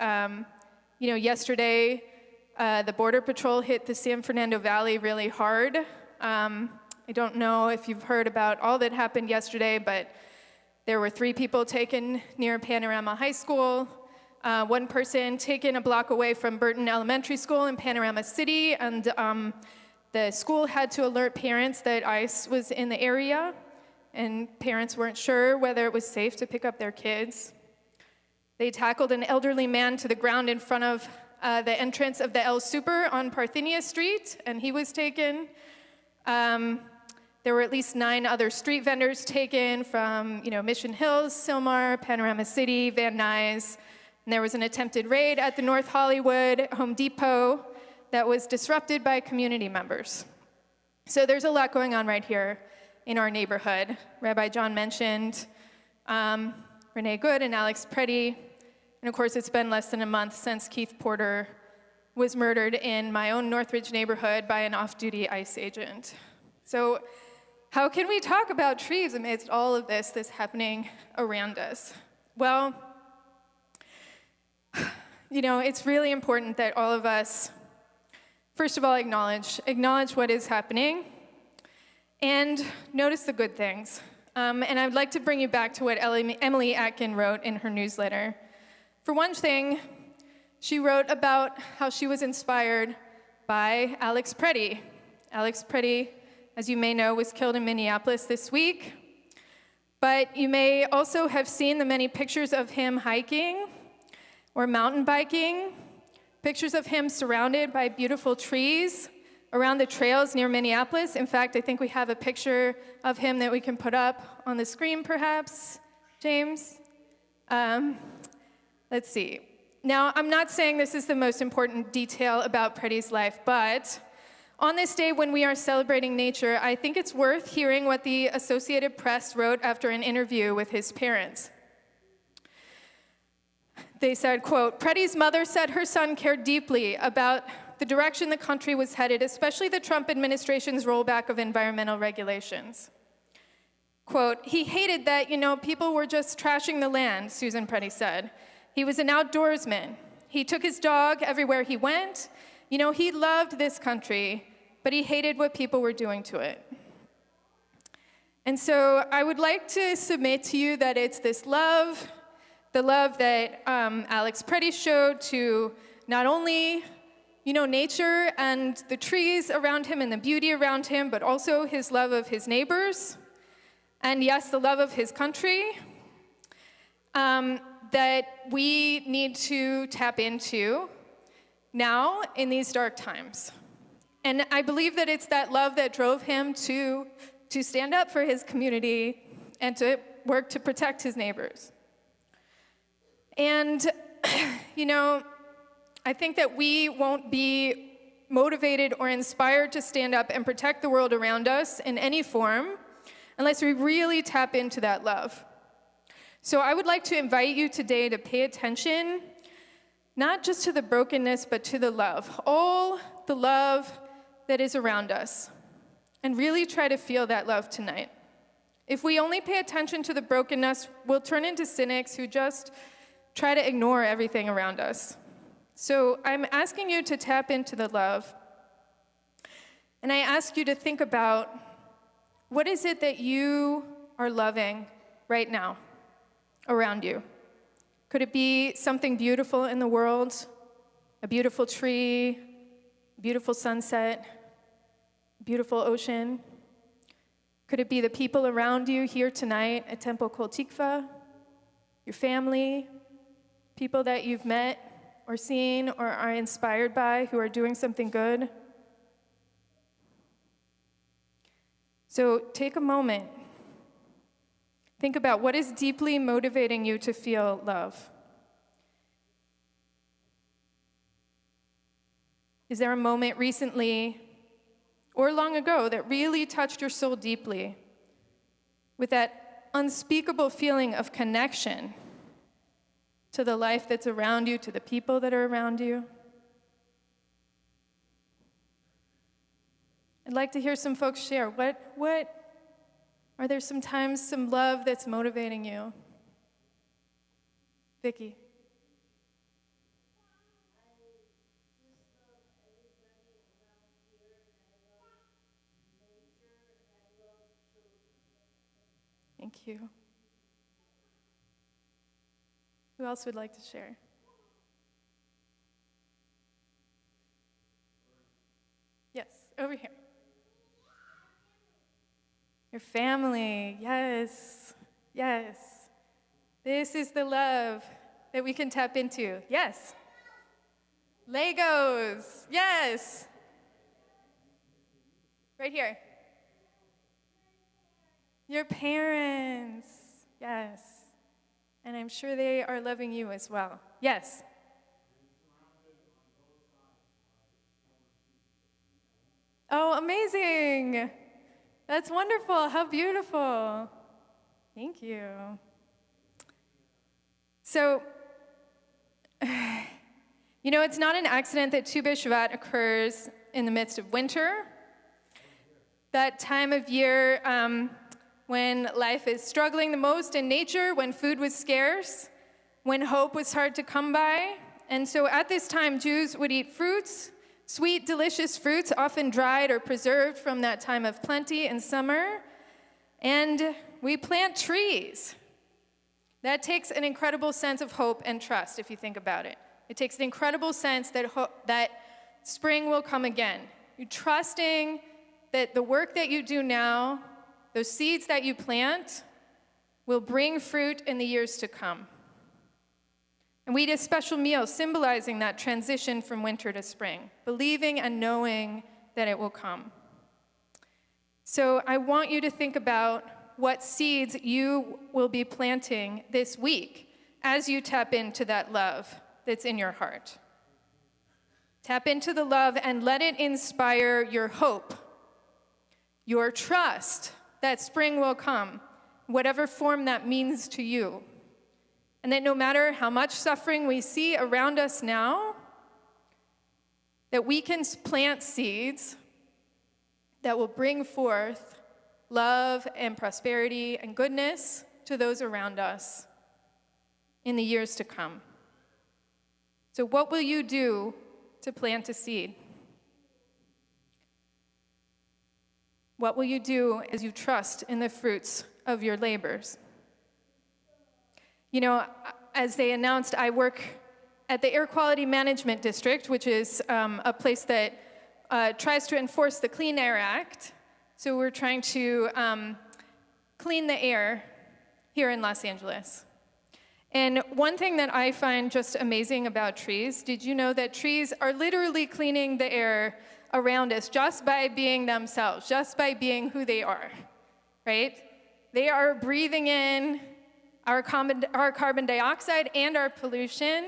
Yesterday, the Border Patrol hit the San Fernando Valley really hard. I don't know if you've heard about all that happened yesterday, but there were 3 people taken near Panorama High School, 1 person taken a block away from Burton Elementary School in Panorama City, and the school had to alert parents that ICE was in the area, and parents weren't sure whether it was safe to pick up their kids. They tackled an elderly man to the ground in front of the entrance of the El Super on Parthenia Street, and he was taken. There were at least 9 other street vendors taken from, Mission Hills, Sylmar, Panorama City, Van Nuys. And there was an attempted raid at the North Hollywood Home Depot that was disrupted by community members. So there's a lot going on right here in our neighborhood. Rabbi John mentioned Renee Good and Alex Preddy. And of course, it's been less than a month since Keith Porter was murdered in my own Northridge neighborhood by an off-duty ICE agent. So how can we talk about trees amidst all of this that's happening around us? Well, it's really important that all of us, first of all, acknowledge what is happening and notice the good things. And I'd like to bring you back to what Emily Atkin wrote in her newsletter. For one thing, she wrote about how she was inspired by Alex Preddy. Alex Preddy, as you may know, was killed in Minneapolis this week. But you may also have seen the many pictures of him hiking or mountain biking, pictures of him surrounded by beautiful trees around the trails near Minneapolis. In fact, I think we have a picture of him that we can put up on the screen, perhaps, James. Let's see. Now, I'm not saying this is the most important detail about Preddy's life, but on this day when we are celebrating nature, I think it's worth hearing what the Associated Press wrote after an interview with his parents. They said, quote, "Preddy's mother said her son cared deeply about the direction the country was headed, especially the Trump administration's rollback of environmental regulations." Quote, "He hated that, people were just trashing the land," Susan Preddy said. "He was an outdoorsman. He took his dog everywhere he went. He loved this country, but he hated what people were doing to it." And so I would like to submit to you that it's this love, the love that Alex Preddy showed to not only, nature and the trees around him and the beauty around him, but also his love of his neighbors, and yes, the love of his country, that we need to tap into now in these dark times. And I believe that it's that love that drove him to stand up for his community and to work to protect his neighbors. And, I think that we won't be motivated or inspired to stand up and protect the world around us in any form unless we really tap into that love. So I would like to invite you today to pay attention, not just to the brokenness, but to the love, all the love that is around us, and really try to feel that love tonight. If we only pay attention to the brokenness, we'll turn into cynics who just try to ignore everything around us. So I'm asking you to tap into the love. And I ask you to think about, what is it that you are loving right now around you? Could it be something beautiful in the world? A beautiful tree, a beautiful sunset, a beautiful ocean? Could it be the people around you here tonight at Temple Kol Tikva, your family, people that you've met or seen or are inspired by who are doing something good? So take a moment. Think about what is deeply motivating you to feel love. Is there a moment recently or long ago that really touched your soul deeply with that unspeakable feeling of connection to the life that's around you, to the people that are around you? I'd like to hear some folks share. What are there sometimes some love that's motivating you? Vicki. Thank you. Who else would like to share? Yes, over here. Your family, yes, yes. This is the love that we can tap into, yes. Legos, yes. Right here. Your parents, yes. And I'm sure they are loving you as well, yes. Oh, amazing. That's wonderful. How beautiful. Thank you. So, it's not an accident that Tu B'Shvat occurs in the midst of winter. That time of year when life is struggling the most in nature, when food was scarce, when hope was hard to come by. And so at this time, Jews would eat fruits, sweet, delicious fruits, often dried or preserved from that time of plenty in summer. And we plant trees. That takes an incredible sense of hope and trust, if you think about it. It takes an incredible sense that spring will come again. You're trusting that the work that you do now, those seeds that you plant, will bring fruit in the years to come. And we eat a special meal symbolizing that transition from winter to spring, believing and knowing that it will come. So I want you to think about what seeds you will be planting this week as you tap into that love that's in your heart. Tap into the love and let it inspire your hope, your trust that spring will come, whatever form that means to you. And that no matter how much suffering we see around us now, that we can plant seeds that will bring forth love and prosperity and goodness to those around us in the years to come. So what will you do to plant a seed? What will you do as you trust in the fruits of your labors? As they announced, I work at the Air Quality Management District, which is a place that tries to enforce the Clean Air Act. So we're trying to clean the air here in Los Angeles. And one thing that I find just amazing about trees, did you know that trees are literally cleaning the air around us just by being themselves, just by being who they are, right? They are breathing in our carbon dioxide and our pollution,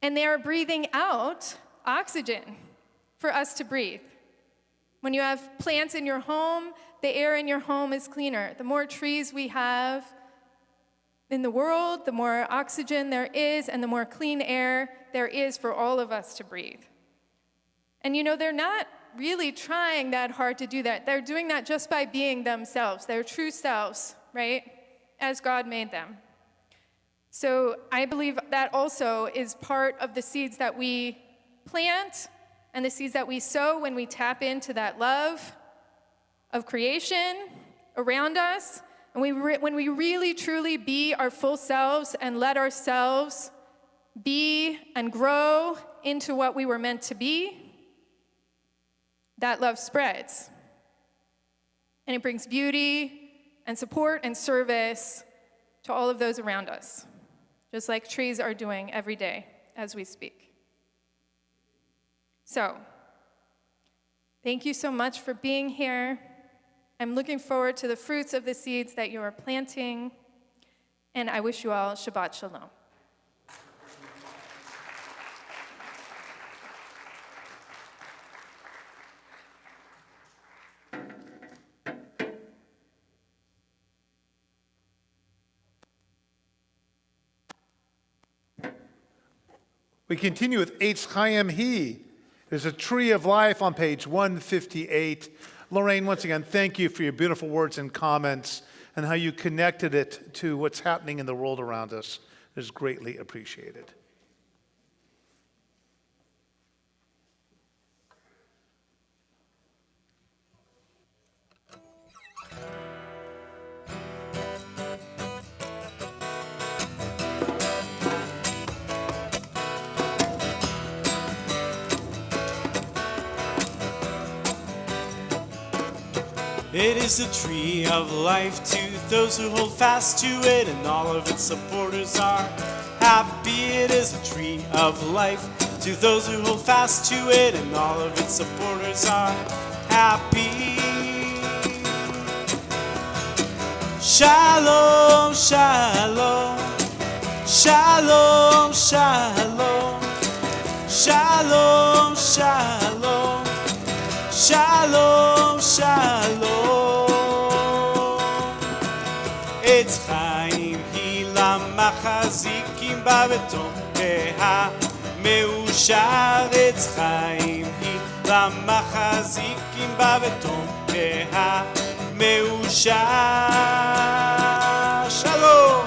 and they are breathing out oxygen for us to breathe. When you have plants in your home, the air in your home is cleaner. The more trees we have in the world, the more oxygen there is, and the more clean air there is for all of us to breathe. And they're not really trying that hard to do that. They're doing that just by being themselves, their true selves, right? As God made them. So I believe that also is part of the seeds that we plant and the seeds that we sow when we tap into that love of creation around us. And when we really, truly be our full selves and let ourselves be and grow into what we were meant to be, that love spreads. And it brings beauty and support and service to all of those around us, just like trees are doing every day as we speak. So, thank you so much for being here. I'm looking forward to the fruits of the seeds that you are planting, and I wish you all Shabbat Shalom. We continue with Eitz Chaim He. There's a tree of life on page 158. Lorraine, once again, thank you for your beautiful words and comments and how you connected it to what's happening in the world around us. It is greatly appreciated. It is a tree of life to those who hold fast to it, and all of its supporters are happy. It is a tree of life to those who hold fast to it, and all of its supporters are happy. Shalom, shalom, shalom, shalom, shalom, shalom, shalom, shalom. Eitz Chaim Hi למחזיקים בה בתומכיה מאושר. Eitz Chaim Hi למחזיקים בה בתומכיה מאושר. שלום,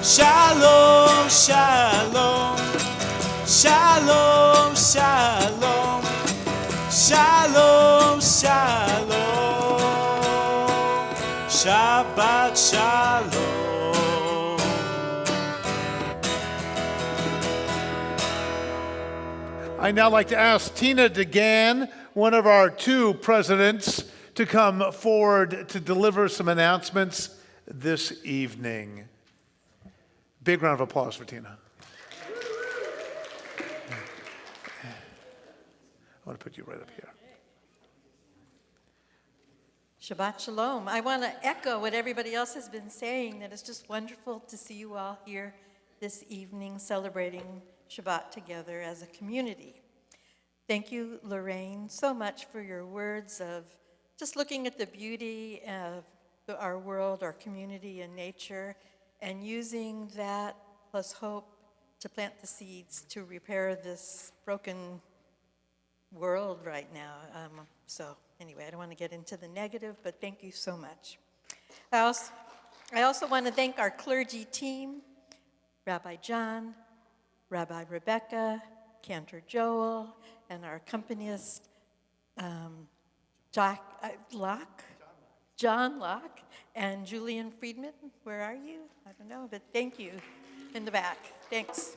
שלום, שלום, שלום, שלום, שלום, שלום, Shabbat Shalom. I'd now like to ask Tina DeGan, one of our two presidents, to come forward to deliver some announcements this evening. Big round of applause for Tina. I want to put you right up here. Shabbat Shalom. I want to echo what everybody else has been saying, that it's just wonderful to see you all here this evening celebrating Shabbat together as a community. Thank you, Lorraine, so much for your words of just looking at the beauty of our world, our community, and nature, and using that plus hope to plant the seeds to repair this broken world right now. So anyway, I don't want to get into the negative, but thank you so much. I also want to thank our clergy team, Rabbi John, Rabbi Rebecca, Cantor Joel, and our accompanist, John Locke, and Julian Friedman. Where are you? I don't know, but thank you in the back. Thanks.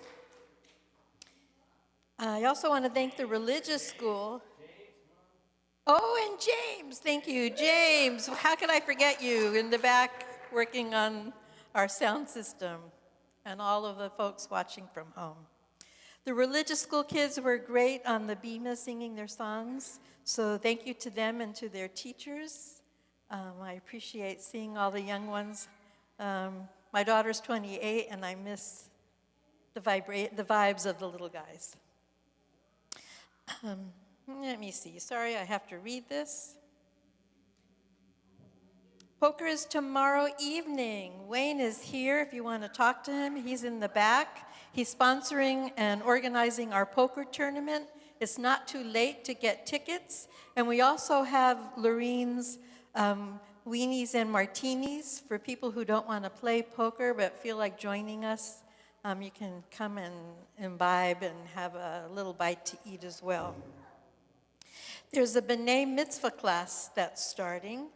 I also want to thank the religious school. Oh, and James. Thank you, James. How could I forget you in the back working on our sound system, and all of the folks watching from home. The religious school kids were great on the Bima singing their songs, so thank you to them and to their teachers. I appreciate seeing all the young ones. My daughter's 28, and I miss the vibes of the little guys. Let me see. Sorry, I have to read this. Poker is tomorrow evening. Wayne is here if you want to talk to him. He's in the back. He's sponsoring and organizing our poker tournament. It's not too late to get tickets. And we also have Lorraine's weenies and martinis for people who don't want to play poker but feel like joining us. You can come and imbibe and have a little bite to eat as well. There's a B'nai Mitzvah class that's starting.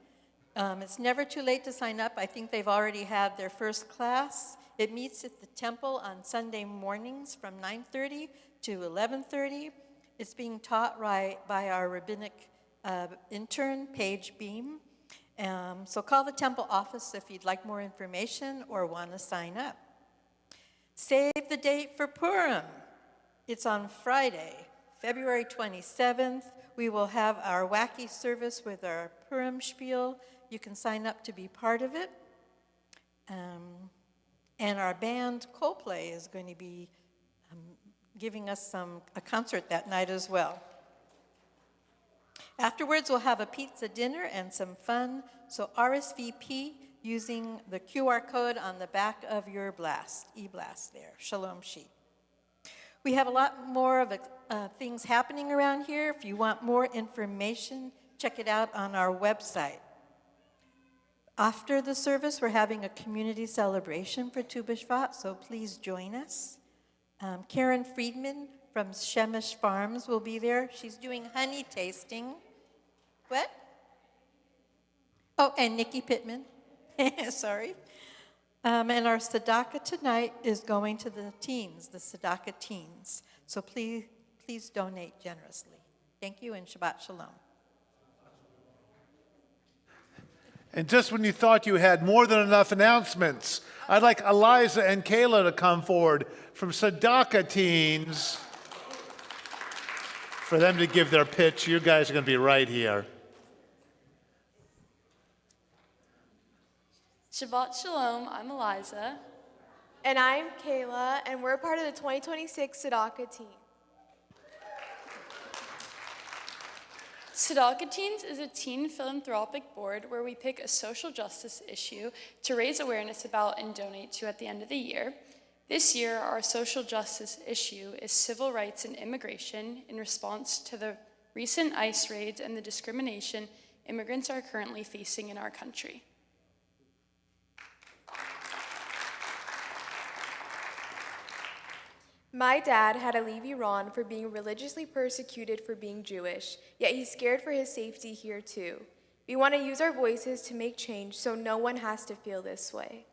It's never too late to sign up. I think they've already had their first class. It meets at the temple on Sunday mornings from 9:30 to 11:30. It's being taught by our rabbinic intern, Paige Beam. So call the temple office if you'd like more information or want to sign up. Save the date for Purim. It's on Friday, February 27th. We will have our wacky service with our Purim spiel. You can sign up to be part of it. And our band, Coldplay, is going to be giving us a concert that night as well. Afterwards, we'll have a pizza dinner and some fun. So RSVP using the QR code on the back of your e-blast there, Shalom sheet. We have a lot more of things happening around here. If you want more information, check it out on our website. After the service, we're having a community celebration for Tu B'Shvat, so please join us. Karen Friedman from Shemesh Farms will be there. She's doing honey tasting. What? Oh, and Nikki Pittman. Sorry. And our tzedakah tonight is going to the teens, the tzedakah teens. So please donate generously. Thank you and Shabbat Shalom. And just when you thought you had more than enough announcements, I'd like Eliza and Kayla to come forward from tzedakah teens for them to give their pitch. You guys are going to be right here. Shabbat Shalom, I'm Eliza. And I'm Kayla, and we're part of the 2026 Tzedakah team. Tzedakah Teens is a teen philanthropic board where we pick a social justice issue to raise awareness about and donate to at the end of the year. This year, our social justice issue is civil rights and immigration in response to the recent ICE raids and the discrimination immigrants are currently facing in our country. My dad had to leave Iran for being religiously persecuted for being Jewish, yet he's scared for his safety here too. We want to use our voices to make change so no one has to feel this way.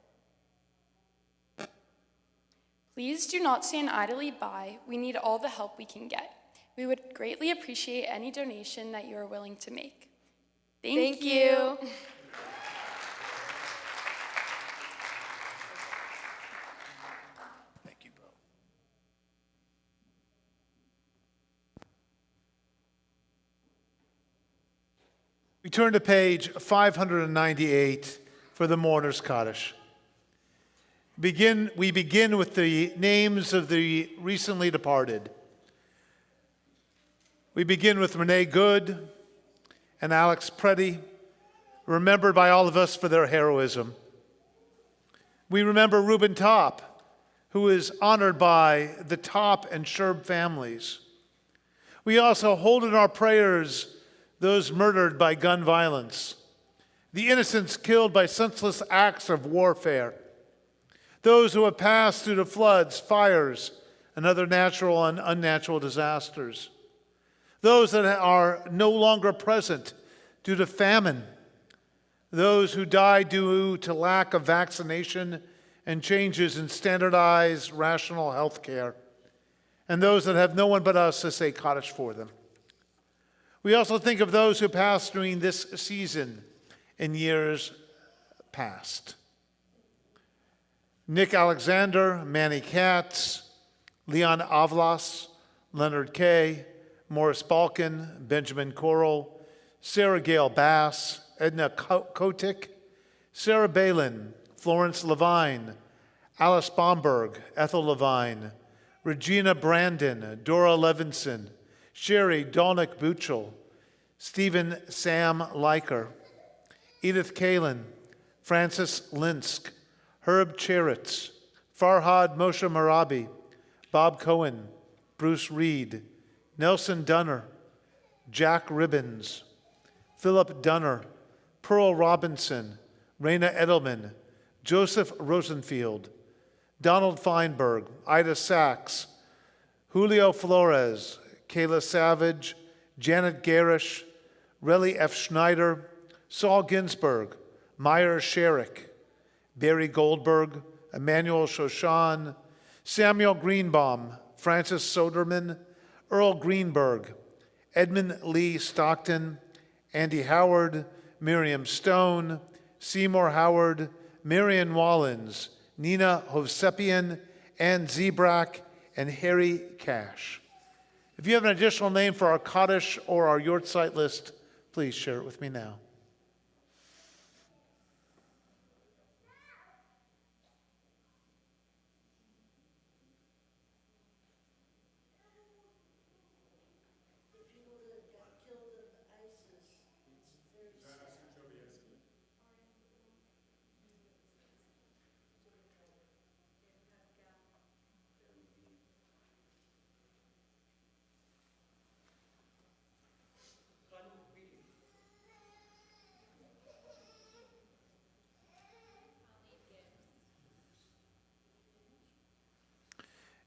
Please do not stand idly by. We need all the help we can get. We would greatly appreciate any donation that you are willing to make. Thank you. Thank you, bro. We turn to page 598 for the Mourner's Kaddish. We begin with the names of the recently departed. We begin with Renee Good and Alex Preddy, remembered by all of us for their heroism. We remember Reuben Top, who is honored by the Top and Sherb families. We also hold in our prayers those murdered by gun violence, the innocents killed by senseless acts of warfare, those who have passed through the floods, fires, and other natural and unnatural disasters, those that are no longer present due to famine, those who died due to lack of vaccination and changes in standardized rational health care, and those that have no one but us to say Kaddish for them. We also think of those who passed during this season in years past. Nick Alexander, Manny Katz, Leon Avlas, Leonard Kay, Morris Balkin, Benjamin Coral, Sarah Gale Bass, Edna Kotick, Sarah Balin, Florence Levine, Alice Bomberg, Ethel Levine, Regina Brandon, Dora Levinson, Sherry Dolnick Buchel, Stephen Sam Leiker, Edith Kalin, Francis Linsk, Herb Cheritz, Farhad Moshe Marabi, Bob Cohen, Bruce Reed, Nelson Dunner, Jack Ribbons, Philip Dunner, Pearl Robinson, Raina Edelman, Joseph Rosenfield, Donald Feinberg, Ida Sachs, Julio Flores, Kayla Savage, Janet Garish, Relly F. Schneider, Saul Ginsberg, Meyer Sherrick, Barry Goldberg, Emmanuel Shoshan, Samuel Greenbaum, Francis Soderman, Earl Greenberg, Edmund Lee Stockton, Andy Howard, Miriam Stone, Seymour Howard, Marion Wallins, Nina Hovsepian, Ann Zebrak, and Harry Cash. If you have an additional name for our Kaddish or our Yortzeit list, please share it with me now.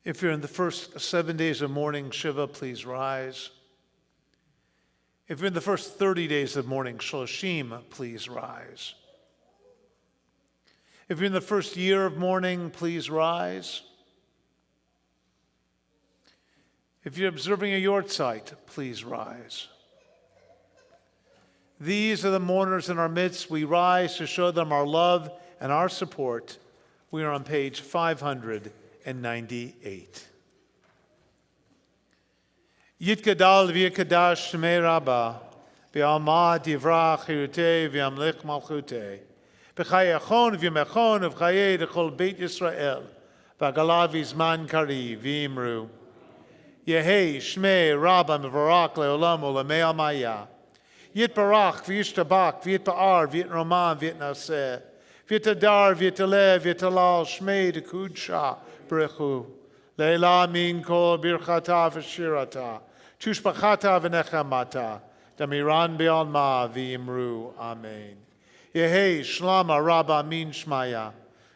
If you're in the first 7 days of morning Shiva, please rise. If you're in the first 30 days of morning Shloshim, please rise. If you're in the first year of mourning, please rise. If you're observing a Yortzeit, please rise. These are the mourners in our midst. We rise to show them our love and our support. We are on page 598. Yitgadal v'yikadash shmei Rabbah, v'alma divrach chirutei v'yamlich malchutei, v'chayachon v'yamechon v'chayei d'chol Beit Yisrael, v'agalav v'zman kari v'imru. Yehei shmei Rabbah mevarach le'olam u'lamei almaya. Yitbarach v'yishtabak v'yitba'ar v'yitroman v'yitnaseh. V'yitadar v'yitaleh v'yitalal shmei d'kudsha brechu. Leila min kol birchata v'shirata. Tushbachata v'nechamata. Damiran be'alma v'imru. Amen. Yehei shlama rabba min shmaya.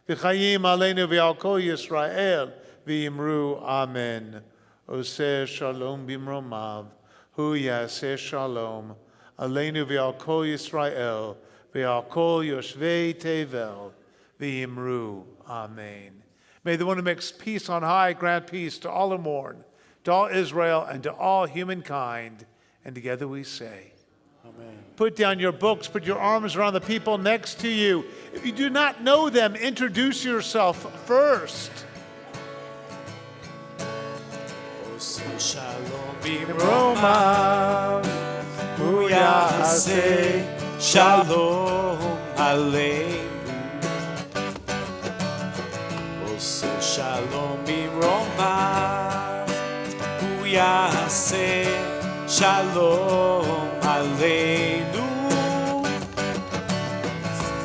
V'chayim aleinu v'al kol Yisrael v'imru. Amen. Oseh shalom bimromav. Hu yaseh shalom. Aleinu v'al kol Yisrael. V'al kol yoshvei tevel. V'imru. Amen. May the one who makes peace on high grant peace to all who mourn, to all Israel, and to all humankind. And together we say, Amen. Put down your books, put your arms around the people next to you. If you do not know them, introduce yourself first. Shalom b'romav, hu yaseh shalom aleinu. Shalom b'romav, hu yaseh shalom aleinu.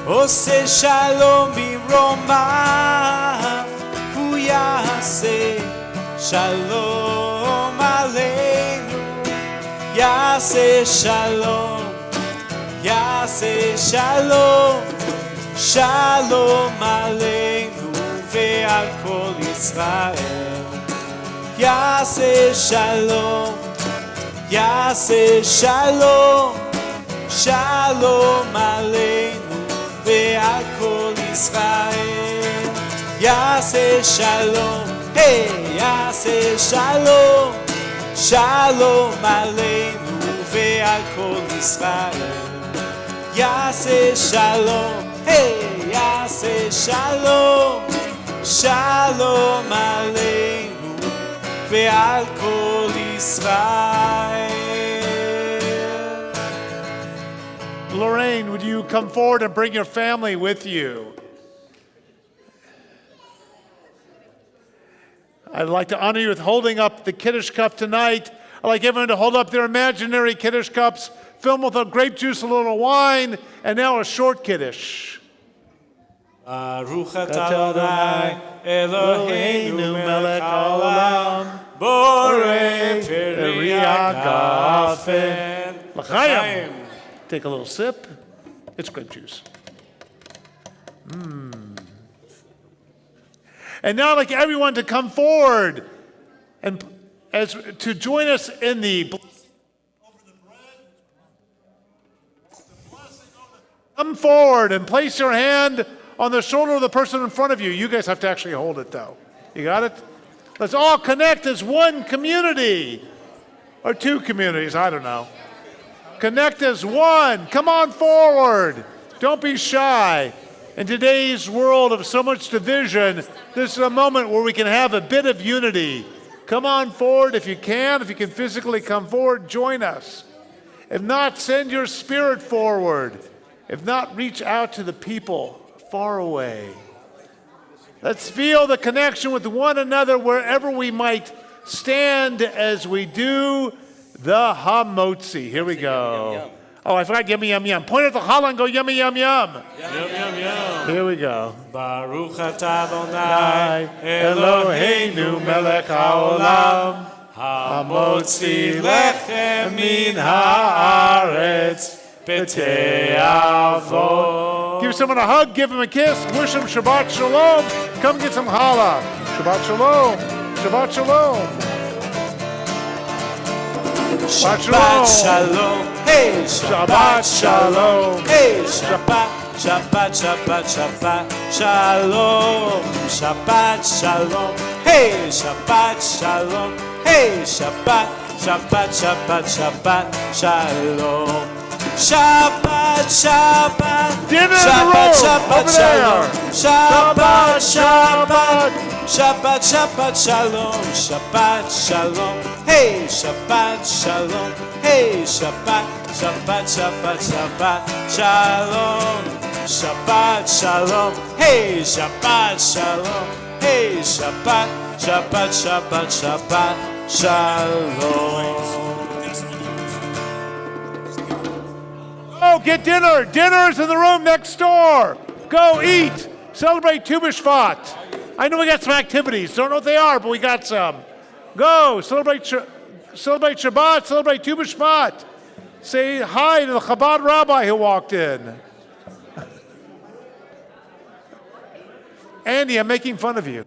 Oseh shalom b'romav, hu yaseh shalom aleinu. Yaseh shalom, yaseh shalom, shalom aleinu. ועל כל ישראל יעשה שלום, יעשה שלום, שלום עלינו ועל כל ישראל יעשה שלום, יעשה שלום, שלום עלינו ועל כל ישראל יעשה שלום, יעשה שלום, Shalom aleinu ve'al kol Yisrael. Lorraine, would you come forward and bring your family with you? I'd like to honor you with holding up the Kiddush cup tonight. I'd like everyone to hold up their imaginary Kiddush cups, filled with a grape juice, a little wine, and now a short Kiddush. Baruch atah Adonai Eloheinu melech haolam borei peri hagafen. L'chaim. Take a little sip. It's grape juice. And now I'd like everyone to come forward and to join us in the blessing over the bread. Come forward and place your hand on the shoulder of the person in front of you. You guys have to actually hold it, though. You got it? Let's all connect as one community. Or two communities, I don't know. Connect as one. Come on forward. Don't be shy. In today's world of so much division, this is a moment where we can have a bit of unity. Come on forward if you can. If you can physically come forward, join us. If not, send your spirit forward. If not, reach out to the people far away. Let's feel the connection with one another wherever we might stand as we do the Hamotzi. Here we go. Oh, I forgot yummy, yum, yum. Point at the challah and go yummy, yum, yum. Yum, yum, yum. Here we go. Baruch atah Adonai Eloheinu melech haolam hamotzi lechem min haaretz b'te'avot. Give someone a hug, give him a kiss, wish him Shabbat Shalom. Come get some challah. Shabbat Shalom. Shabbat Shalom. Shabbat Shalom. Hey, Shabbat Shalom. Hey, Shabbat, Shabbat, Shabbat, Shabbat Shalom. Shabbat Shalom. Hey, Shabbat Shalom. Hey, Shabbat, Shabbat, Shabbat, Shabbat Shalom. Shabbat, Shabbat, Dinner in the Shabbat, room, Shabbat, over Shalom. there. Shabbat, Shabbat, Shabbat, Shabbat, Shalom. Shabbat, Shalom. Hey, Shabbat, Shalom. Hey, Shabbat, Shabbat, Shabbat, Shabbat Shalom. Shabbat, Shalom. Hey, Shabbat, Shalom. Hey, Shabbat, Shabbat, Shabbat, Shabbat Shalom. Oh, get dinner. Dinner's in the room next door. Go eat. Celebrate Tu B'Shvat. I know we got some activities. Don't know what they are, but we got some. Go. Celebrate Shabbat. Celebrate Tu B'Shvat. Say hi to the Chabad rabbi who walked in. Andy, I'm making fun of you.